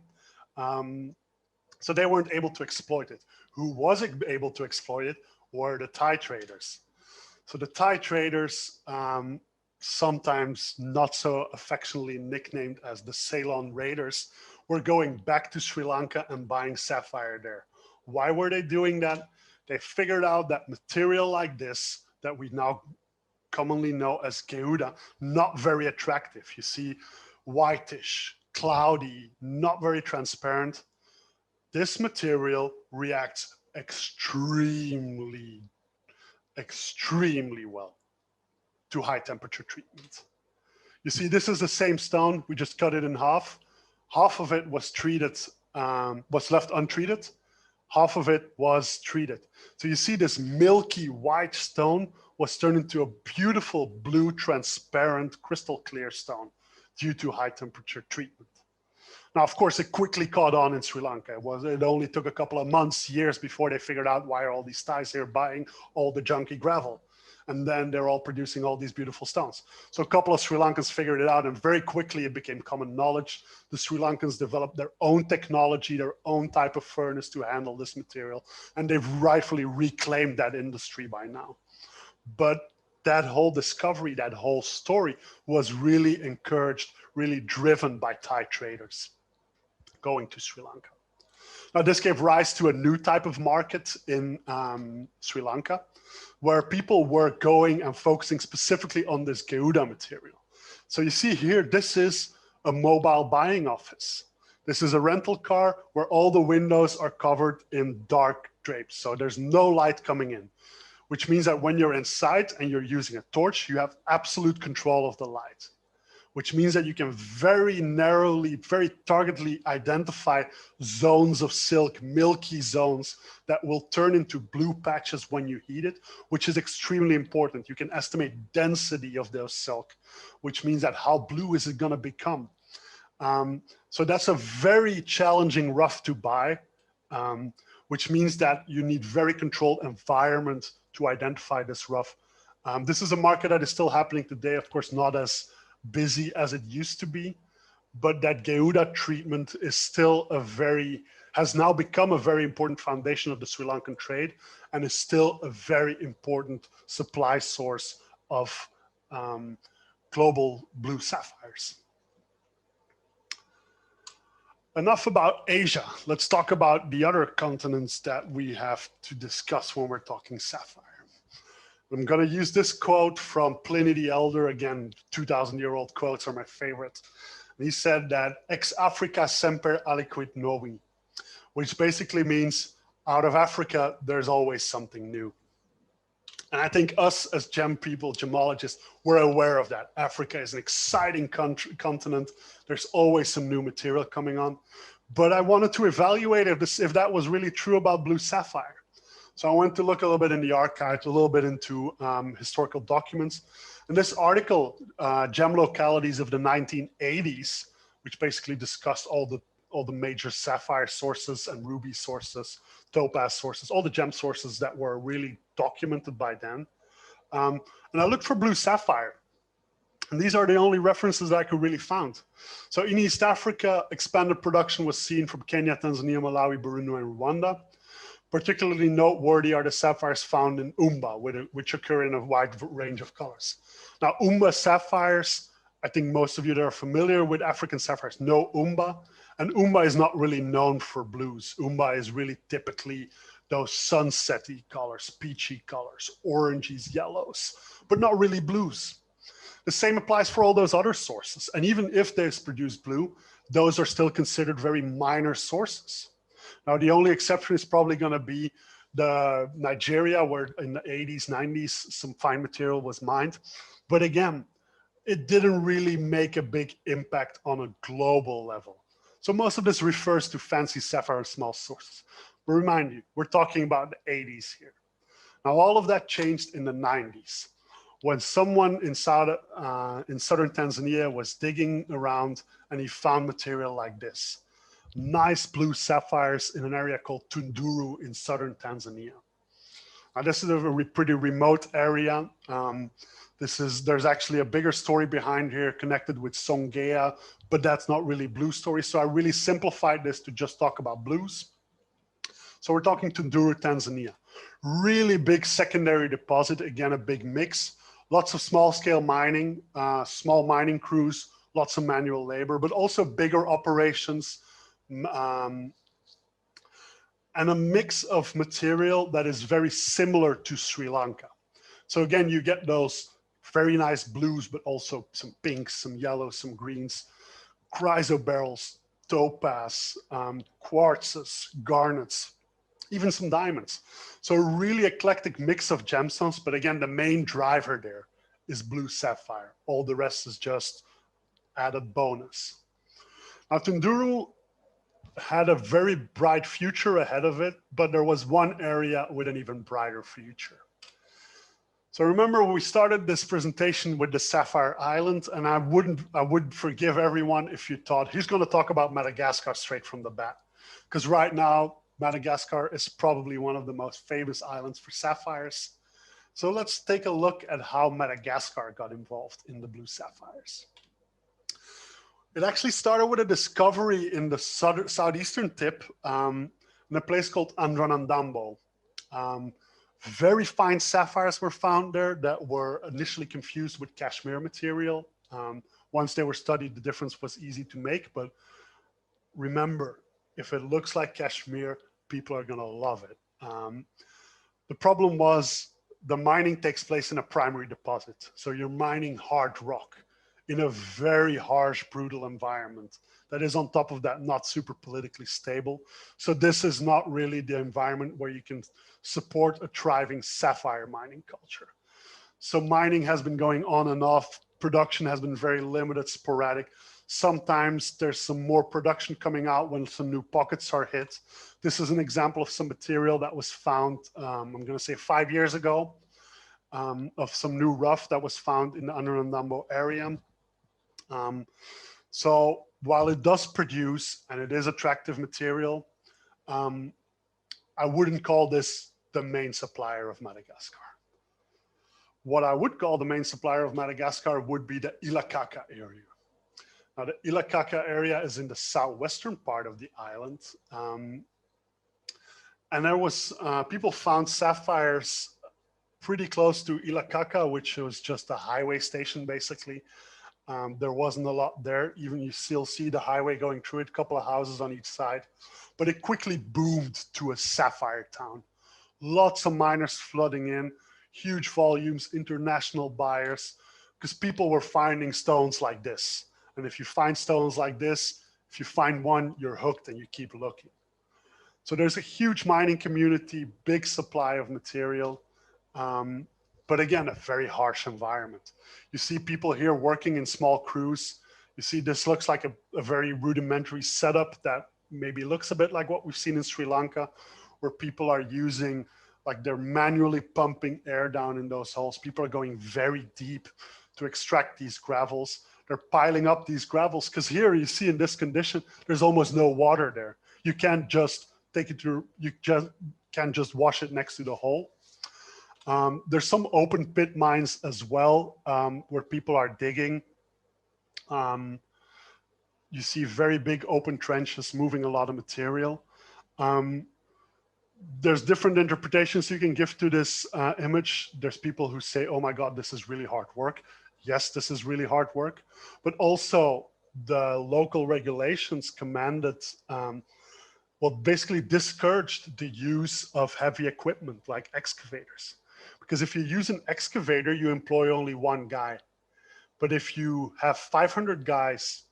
B: so they weren't able to exploit it. Who was able to exploit it were the Thai traders. So the Thai traders, sometimes not so affectionately nicknamed as the Ceylon Raiders, were going back to Sri Lanka and buying sapphire there. Why were they doing that? They figured out that material like this, that we now commonly know as Geuda, not very attractive. You see, whitish, cloudy, not very transparent. This material reacts extremely well to high temperature treatment. You see, this is the same stone. We just cut it in half. Half of it was treated, was left untreated. Half of it was treated. So you see this milky white stone was turned into a beautiful blue, transparent, crystal clear stone due to high temperature treatment. Now, of course, it quickly caught on in Sri Lanka. It only took a couple of months, years before they figured out why are all these Thais here buying all the junky gravel. And then they're all producing all these beautiful stones. So a couple of Sri Lankans figured it out, and very quickly it became common knowledge. The Sri Lankans developed their own technology, their own type of furnace to handle this material, and they've rightfully reclaimed that industry by now. But that whole discovery, that whole story was really encouraged, really driven by Thai traders going to Sri Lanka. Now, this gave rise to a new type of market in Sri Lanka, where people were going and focusing specifically on this Geuda material. So you see here, this is a mobile buying office. This is a rental car where all the windows are covered in dark drapes. So there's no light coming in, which means that when you're inside and you're using a torch, you have absolute control of the light, which means that you can very narrowly, very targetedly identify zones of silk, milky zones that will turn into blue patches when you heat it, which is extremely important. You can estimate density of those silk, which means that how blue is it gonna become? So that's a very challenging rough to buy, which means that you need very controlled environment to identify this rough. This is a market that is still happening today, of course, not as busy as it used to be, but that Geuda treatment is still has now become a very important foundation of the Sri Lankan trade, and is still a very important supply source of global blue sapphires. Enough about Asia. Let's talk about the other continents that we have to discuss when we're talking sapphire. I'm going to use this quote from Pliny the Elder. Again, 2,000-year-old quotes are my favorite. He said that ex Africa semper aliquid novi, which basically means out of Africa, there's always something new. And I think us as gem people, gemologists, we're aware of that. Africa is an exciting continent. There's always some new material coming on. But I wanted to evaluate if that was really true about blue sapphire. So I went to look a little bit in the archives, a little bit into historical documents. And this article, Gem Localities of the 1980s, which basically discussed all the major sapphire sources and ruby sources, topaz sources, all the gem sources that were really documented by then. And I looked for blue sapphire. And these are the only references I could really find. So in East Africa, expanded production was seen from Kenya, Tanzania, Malawi, Burundi, and Rwanda. Particularly noteworthy are the sapphires found in Umba, which occur in a wide range of colors. Now, Umba sapphires, I think most of you that are familiar with African sapphires know Umba, and Umba is not really known for blues. Umba is really typically those sunsetty colors, peachy colors, oranges, yellows, but not really blues. The same applies for all those other sources. And even if they produce blue, those are still considered very minor sources. Now, the only exception is probably going to be the Nigeria, where in the 80s, 90s, some fine material was mined. But again, it didn't really make a big impact on a global level. So most of this refers to fancy sapphire and small sources. But remind you, we're talking about the 80s here. Now, all of that changed in the 90s. When someone in southern Tanzania was digging around and he found material like this. Nice blue sapphires in an area called Tunduru in southern Tanzania. Now, this is a pretty remote area. There's actually a bigger story behind here connected with Songea, but that's not really blue story. So I really simplified this to just talk about blues. So we're talking Tunduru, Tanzania. Really big secondary deposit, again, a big mix. Lots of small scale mining, small mining crews, lots of manual labor, but also bigger operations, and a mix of material that is very similar to Sri Lanka. So again, you get those very nice blues, but also some pinks, some yellows, some greens, chrysoberyls, topaz, quartzes, garnets, even some diamonds. So a really eclectic mix of gemstones, but again, the main driver there is blue sapphire. All the rest is just added bonus. Now, Tunduru had a very bright future ahead of it, but there was one area with an even brighter future. So remember, we started this presentation with the Sapphire Island, and I would forgive everyone if you thought he's going to talk about Madagascar straight from the bat, because right now Madagascar is probably one of the most famous islands for sapphires. So let's take a look at how Madagascar got involved in the blue sapphires. It actually started with a discovery in the southeastern tip in a place called Andranandambo. Very fine sapphires were found there that were initially confused with cashmere material. Once they were studied, the difference was easy to make, but remember, if it looks like cashmere, people are gonna love it. The problem was the mining takes place in a primary deposit. So you're mining hard rock in a very harsh, brutal environment that is on top of that not super politically stable. So this is not really the environment where you can support a thriving sapphire mining culture. So mining has been going on and off. Production has been very limited, sporadic. Sometimes there's some more production coming out when some new pockets are hit. This is an example of some material that was found, I'm gonna say 5 years ago, of some new rough that was found in the Andranandambo area. So while it does produce and it is attractive material, I wouldn't call this the main supplier of Madagascar. What I would call the main supplier of Madagascar would be the Ilakaka area. Now, the Ilakaka area is in the southwestern part of the island. And there was, people found sapphires pretty close to Ilakaka, which was just a highway station, basically. There wasn't a lot there. Even you still see the highway going through it, a couple of houses on each side. But it quickly boomed to a sapphire town. Lots of miners flooding in, huge volumes, international buyers, because people were finding stones like this. And if you find stones like this, if you find one, you're hooked and you keep looking. So there's a huge mining community, big supply of material, but again, a very harsh environment. You see people here working in small crews. You see this looks like a very rudimentary setup that maybe looks a bit like what we've seen in Sri Lanka, where people are using, like they're manually pumping air down in those holes. People are going very deep to extract these gravels. They're piling up these gravels because here you see in this condition, there's almost no water there. You can't just take it to, you just can't just wash it next to the hole. There's some open pit mines as well, where people are digging. You see very big open trenches moving a lot of material. There's different interpretations you can give to this image. There's people who say, oh my God, this is really hard work. Yes, this is really hard work, but also the local regulations commanded, well, basically discouraged the use of heavy equipment like excavators. Because if you use an excavator, you employ only one guy. But if you have 500 guys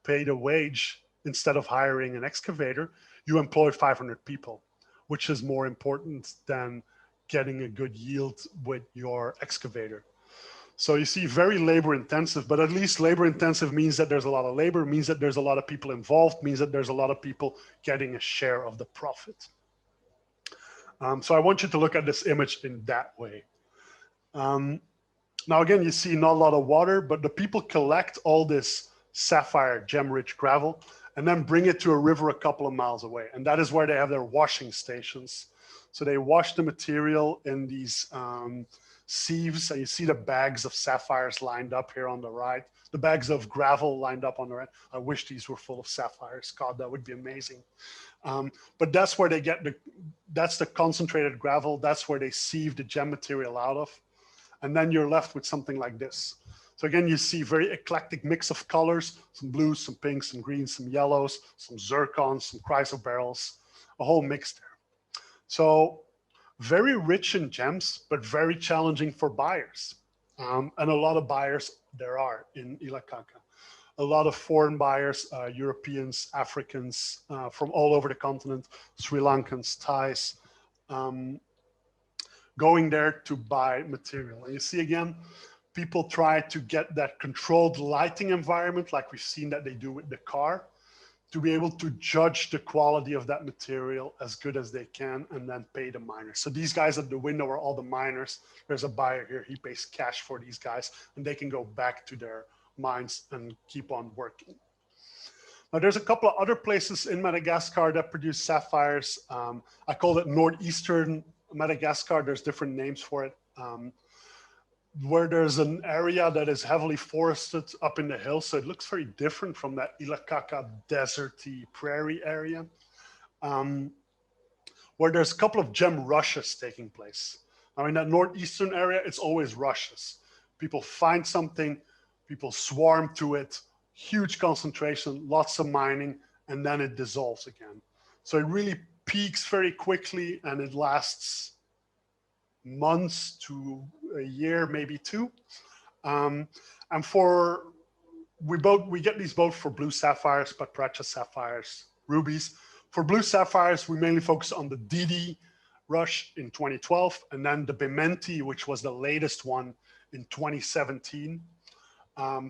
B: paid a wage instead of hiring an excavator, you employ 500 people, which is more important than getting a good yield with your excavator. So you see, very labor intensive, but at least labor intensive means that there's a lot of labor, means that there's a lot of people involved, means that there's a lot of people getting a share of the profit. So I want you to look at this image in that way. Now, again, you see not a lot of water, but the people collect all this sapphire gem-rich gravel and then bring it to a river a couple of miles away. And that is where they have their washing stations. So they wash the material in these sieves, and you see the bags of sapphires lined up here on the right, the bags of gravel lined up on the right. I wish these were full of sapphires. God, that would be amazing. But that's where they get that's the concentrated gravel. That's where they sieve the gem material out of. And then you're left with something like this. So again, you see very eclectic mix of colors, some blues, some pinks, some greens, some yellows, some zircons, some chrysoberyls, a whole mix there. So very rich in gems, but very challenging for buyers. And a lot of buyers there are in Ilakaka. A lot of foreign buyers, Europeans, Africans, from all over the continent, Sri Lankans, Thais, going there to buy material. And you see again, people try to get that controlled lighting environment like we've seen that they do with the car, to be able to judge the quality of that material as good as they can and then pay the miners. So these guys at the window are all the miners. There's a buyer here, he pays cash for these guys and they can go back to their mines and keep on working. Now there's a couple of other places in Madagascar that produce sapphires. I call it northeastern Madagascar. There's different names for it. Where there's an area that is heavily forested up in the hills. So it looks very different from that Ilakaka deserty prairie area. Where there's a couple of gem rushes taking place. Now in that northeastern area, it's always rushes. People find something, people swarm to it, huge concentration, lots of mining, and then it dissolves again. So it really peaks very quickly and it lasts months to a year, maybe two. And we get these both for blue sapphires, papracha sapphires, rubies. For blue sapphires, we mainly focus on the Didi rush in 2012, and then the Bimenti, which was the latest one in 2017.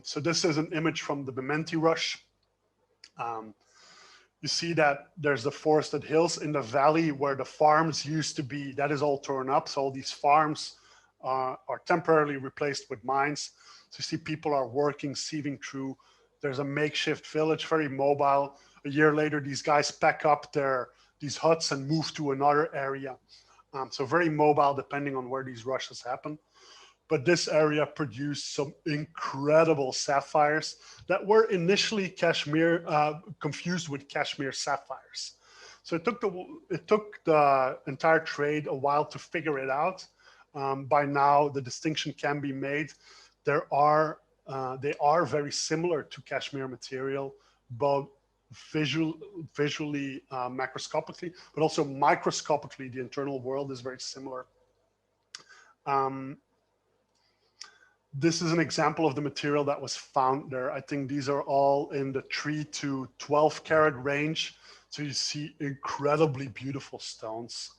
B: So this is an image from the Bimenti rush. You see that there's the forested hills in the valley where the farms used to be. That is all torn up. So all these farms are temporarily replaced with mines. So you see people are working, sieving through. There's a makeshift village, very mobile. A year later, these guys pack up these huts and move to another area. So very mobile depending on where these rushes happen. But this area produced some incredible sapphires that were initially confused with Kashmir sapphires. So it took the entire trade a while to figure it out. By now, the distinction can be made. They are very similar to Kashmir material, both visually, macroscopically, but also microscopically, the internal world is very similar. This is an example of the material that was found there. I think these are all in the 3 to 12 carat range. So you see incredibly beautiful stones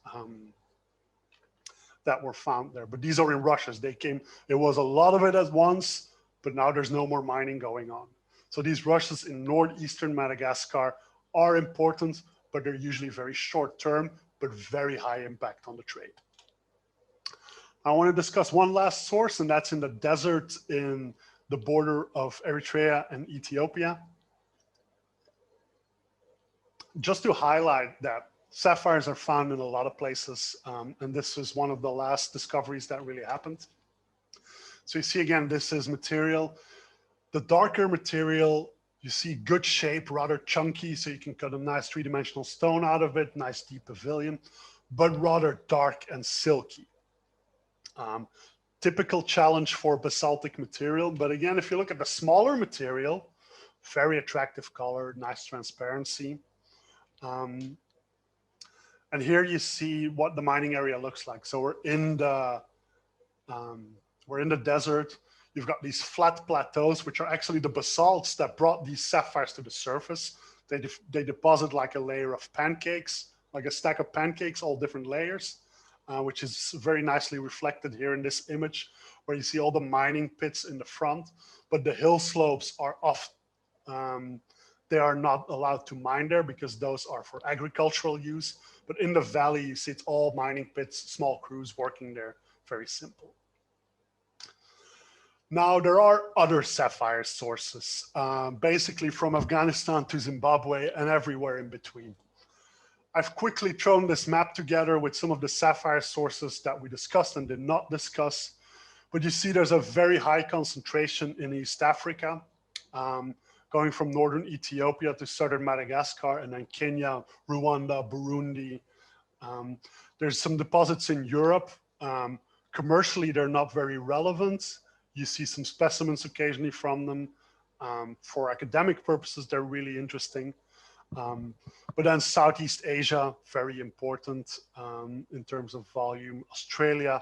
B: that were found there. But these are in rushes. They came, it was a lot of it at once, but now there's no more mining going on. So these rushes in northeastern Madagascar are important, but they're usually very short term, but very high impact on the trade. I want to discuss one last source, and that's in the desert in the border of Eritrea and Ethiopia. Just to highlight that sapphires are found in a lot of places, and this is one of the last discoveries that really happened. So you see again, this is material. The darker material, you see good shape, rather chunky, so you can cut a nice three-dimensional stone out of it, nice deep pavilion, but rather dark and silky. Typical challenge for basaltic material, but again, if you look at the smaller material, very attractive color, nice transparency. And here you see what the mining area looks like. So we're in the desert. You've got these flat plateaus, which are actually the basalts that brought these sapphires to the surface. They deposit like a layer of pancakes, like a stack of pancakes, all different layers, which is very nicely reflected here in this image, where you see all the mining pits in the front, but the hill slopes are off. They are not allowed to mine there because those are for agricultural use. But in the valley, you see it's all mining pits, small crews working there, very simple. Now, there are other sapphire sources, basically from Afghanistan to Zimbabwe and everywhere in between. I've quickly thrown this map together with some of the sapphire sources that we discussed and did not discuss. But you see there's a very high concentration in East Africa, going from northern Ethiopia to southern Madagascar, and then Kenya, Rwanda, Burundi. There's some deposits in Europe. Commercially, they're not very relevant. You see some specimens occasionally from them. For academic purposes, they're really interesting. But then Southeast Asia, very important in terms of volume. Australia,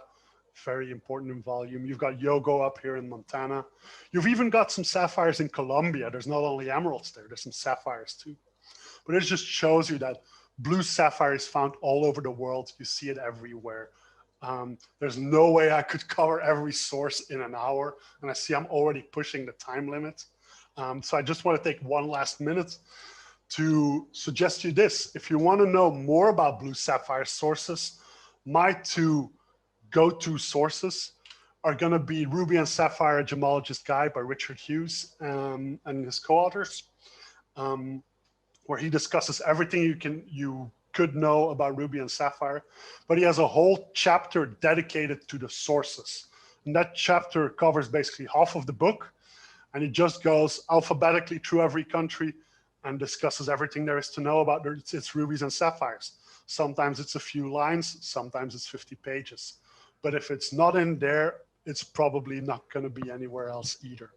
B: very important in volume. You've got Yogo up here in Montana. You've even got some sapphires in Colombia. There's not only emeralds there, there's some sapphires too. But it just shows you that blue sapphire is found all over the world. You see it everywhere. There's no way I could cover every source in an hour. And I see I'm already pushing the time limit. So I just want to take one last minute to suggest you this. If you want to know more about blue sapphire sources, my two go-to sources are going to be Ruby and Sapphire, a Gemologist Guide by Richard Hughes and his co-authors, where he discusses everything you could know about Ruby and Sapphire, but he has a whole chapter dedicated to the sources. And that chapter covers basically half of the book, and it just goes alphabetically through every country and discusses everything there is to know about its rubies and sapphires. Sometimes it's a few lines, sometimes it's 50 pages. But if it's not in there, it's probably not going to be anywhere else either.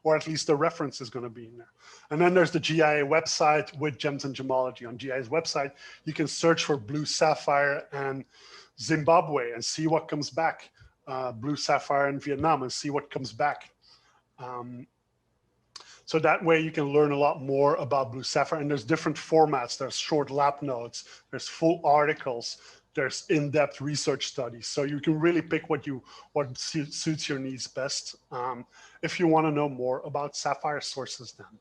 B: Or at least the reference is going to be in there. And then there's the GIA website with Gems and Gemology. On GIA's website, you can search for blue sapphire and Zimbabwe and see what comes back. Blue sapphire in Vietnam and see what comes back. So that way you can learn a lot more about blue sapphire. And there's different formats. There's short lab notes, there's full articles, there's in-depth research studies. So you can really pick what suits your needs best if you want to know more about sapphire sources then.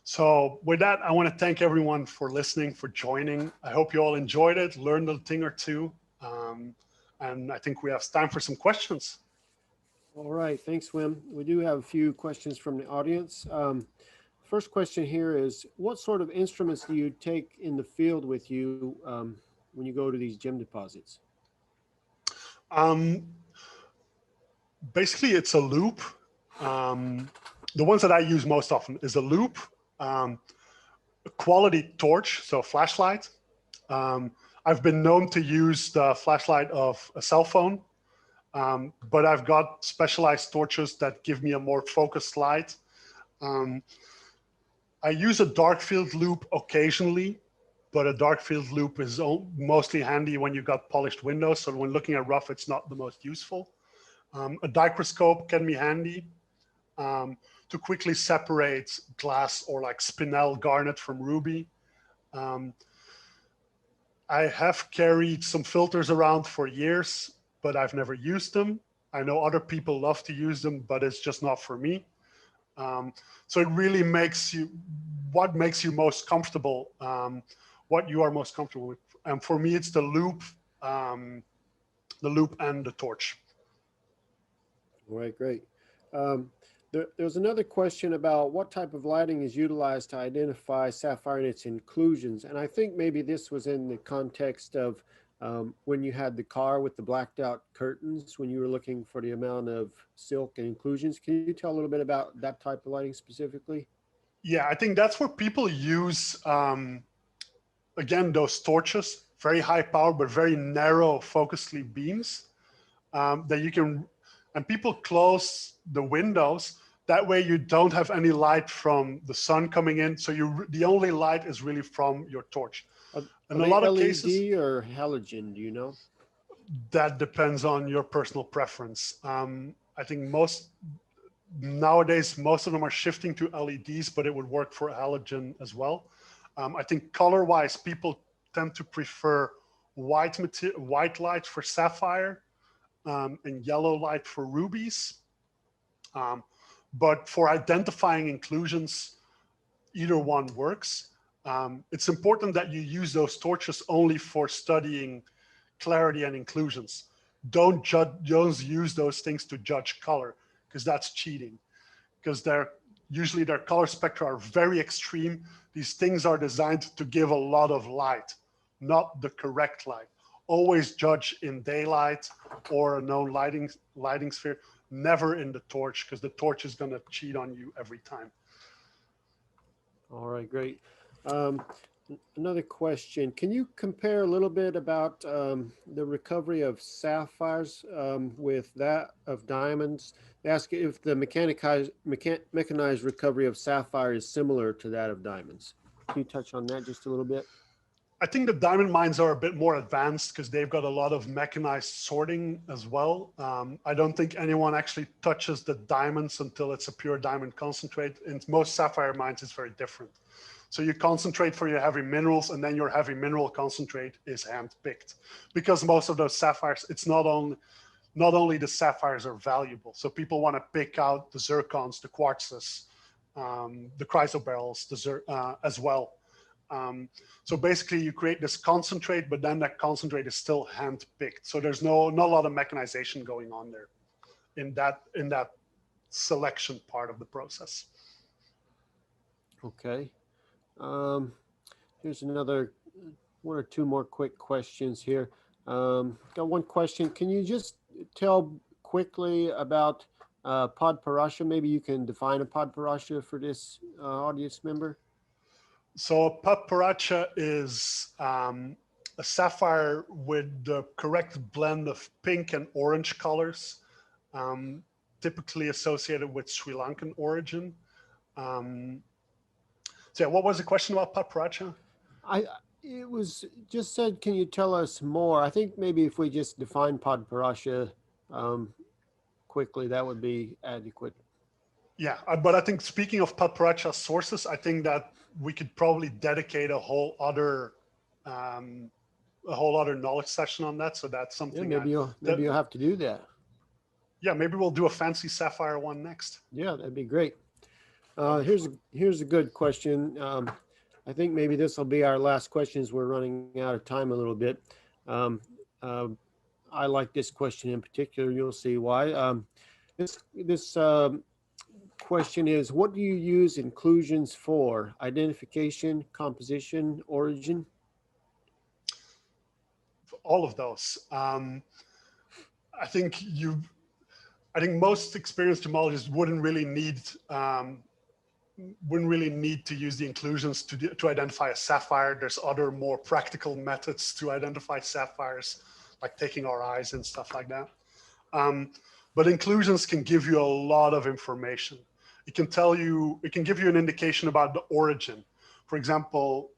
B: So with that, I want to thank everyone for listening, for joining. I hope you all enjoyed it, learned a thing or two. And I think we have time for some questions.
A: All right, thanks, Wim. We do have a few questions from the audience. First question here is, what sort of instruments do you take in the field with you when you go to these gem deposits?
B: Basically, it's a loop. The ones that I use most often is a loop, a quality torch, so a flashlight. I've been known to use the flashlight of a cell phone, but I've got specialized torches that give me a more focused light. I use a dark field loop occasionally, but a dark field loop is mostly handy when you've got polished windows. So when looking at rough, it's not the most useful. A dichroscope can be handy. to quickly separate glass or like spinel garnet from ruby. I have carried some filters around for years, but I've never used them. I know other people love to use them, but it's just not for me. So it really makes you, what makes you most comfortable, what you are most comfortable with. And for me, it's the loop and the torch.
A: All right, great. There's another question about what type of lighting is utilized to identify sapphire and its inclusions. And I think maybe this was in the context of when you had the car with the blacked out curtains, when you were looking for the amount of silk and inclusions. Can you tell a little bit about that type of lighting specifically?
B: Yeah, I think that's where people use, again, those torches, very high power, but very narrow focusly beams that you can, and people close the windows. That way you don't have any light from the sun coming in. So the only light is really from your torch.
A: In a lot of cases, LED or halogen, do you know?
B: That depends on your personal preference. I think nowadays, most of them are shifting to LEDs, but it would work for halogen as well. I think color-wise, people tend to prefer white light for sapphire and yellow light for rubies. But for identifying inclusions, either one works. It's important that you use those torches only for studying clarity and inclusions. Don't use those things to judge color, because that's cheating. Because usually their color spectra are very extreme. These things are designed to give a lot of light, not the correct light. Always judge in daylight or a known lighting sphere, never in the torch, because the torch is going to cheat on you every time.
A: All right, great. Another question. Can you compare a little bit about the recovery of sapphires with that of diamonds? Ask if the mechanized recovery of sapphire is similar to that of diamonds. Can you touch on that just a little bit?
B: I think the diamond mines are a bit more advanced because they've got a lot of mechanized sorting as well. I don't think anyone actually touches the diamonds until it's a pure diamond concentrate. In most sapphire mines, it's very different. So you concentrate for your heavy minerals, and then your heavy mineral concentrate is hand-picked. Because most of those sapphires, it's not only the sapphires are valuable. So people want to pick out the zircons, the quartzes, the chrysoberyls as well. So basically you create this concentrate, but then that concentrate is still hand-picked. So there's not a lot of mechanization going on there in that selection part of the process.
A: Okay. Here's another one or two more quick questions here. Got one question. Can you just tell quickly about podparasha? Maybe you can define a podparasha for this audience member.
B: So a podparasha is a sapphire with the correct blend of pink and orange colors, typically associated with Sri Lankan origin. So yeah, what was the question about podparasha?
A: It was just said, can you tell us more? I think maybe if we just define podparasha quickly, that would be adequate.
B: Yeah, but I think speaking of podparasha sources, I think that we could probably dedicate a whole other knowledge session on that. So that's something.
A: Yeah, maybe you'll have to do that.
B: Yeah, maybe we'll do a fancy sapphire one next.
A: Yeah, that'd be great. Here's a good question. I think maybe this will be our last question as we're running out of time a little bit. I like this question in particular. You'll see why. This question is, what do you use inclusions for? Identification, composition, origin?
B: All of those. I think most experienced gemologists wouldn't really need to use the inclusions to identify a sapphire. There's other more practical methods to identify sapphires, like taking our eyes and stuff like that. But inclusions can give you a lot of information. It can give you an indication about the origin. For example,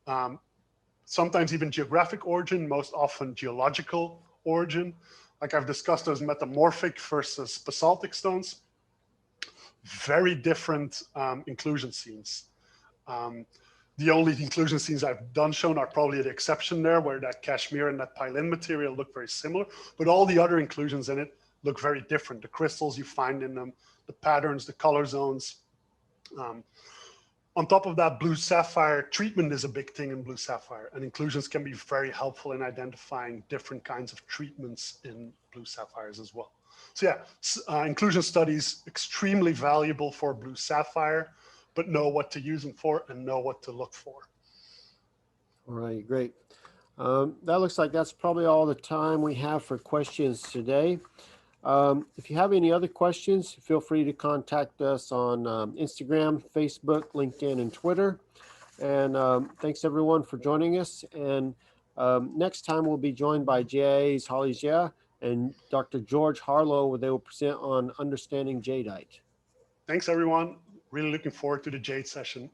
B: sometimes even geographic origin, most often geological origin. Like I've discussed those metamorphic versus basaltic stones. very different inclusion scenes. The only inclusion scenes I've done shown are probably the exception there, where that cashmere and that pylene material look very similar, but all the other inclusions in it look very different. The crystals you find in them, the patterns, the color zones. On top of that, blue sapphire treatment is a big thing in blue sapphire, and inclusions can be very helpful in identifying different kinds of treatments in blue sapphires as well. So yeah, inclusion studies extremely valuable for blue sapphire, but know what to use them for and know what to look for.
A: All right, great. That looks like that's probably all the time we have for questions today. If you have any other questions, feel free to contact us on Instagram, Facebook, LinkedIn, and Twitter. And thanks everyone for joining us. And next time we'll be joined by GIA's Holly Jia and Dr. George Harlow, where they will present on understanding jadeite.
B: Thanks everyone. Really looking forward to the jade session.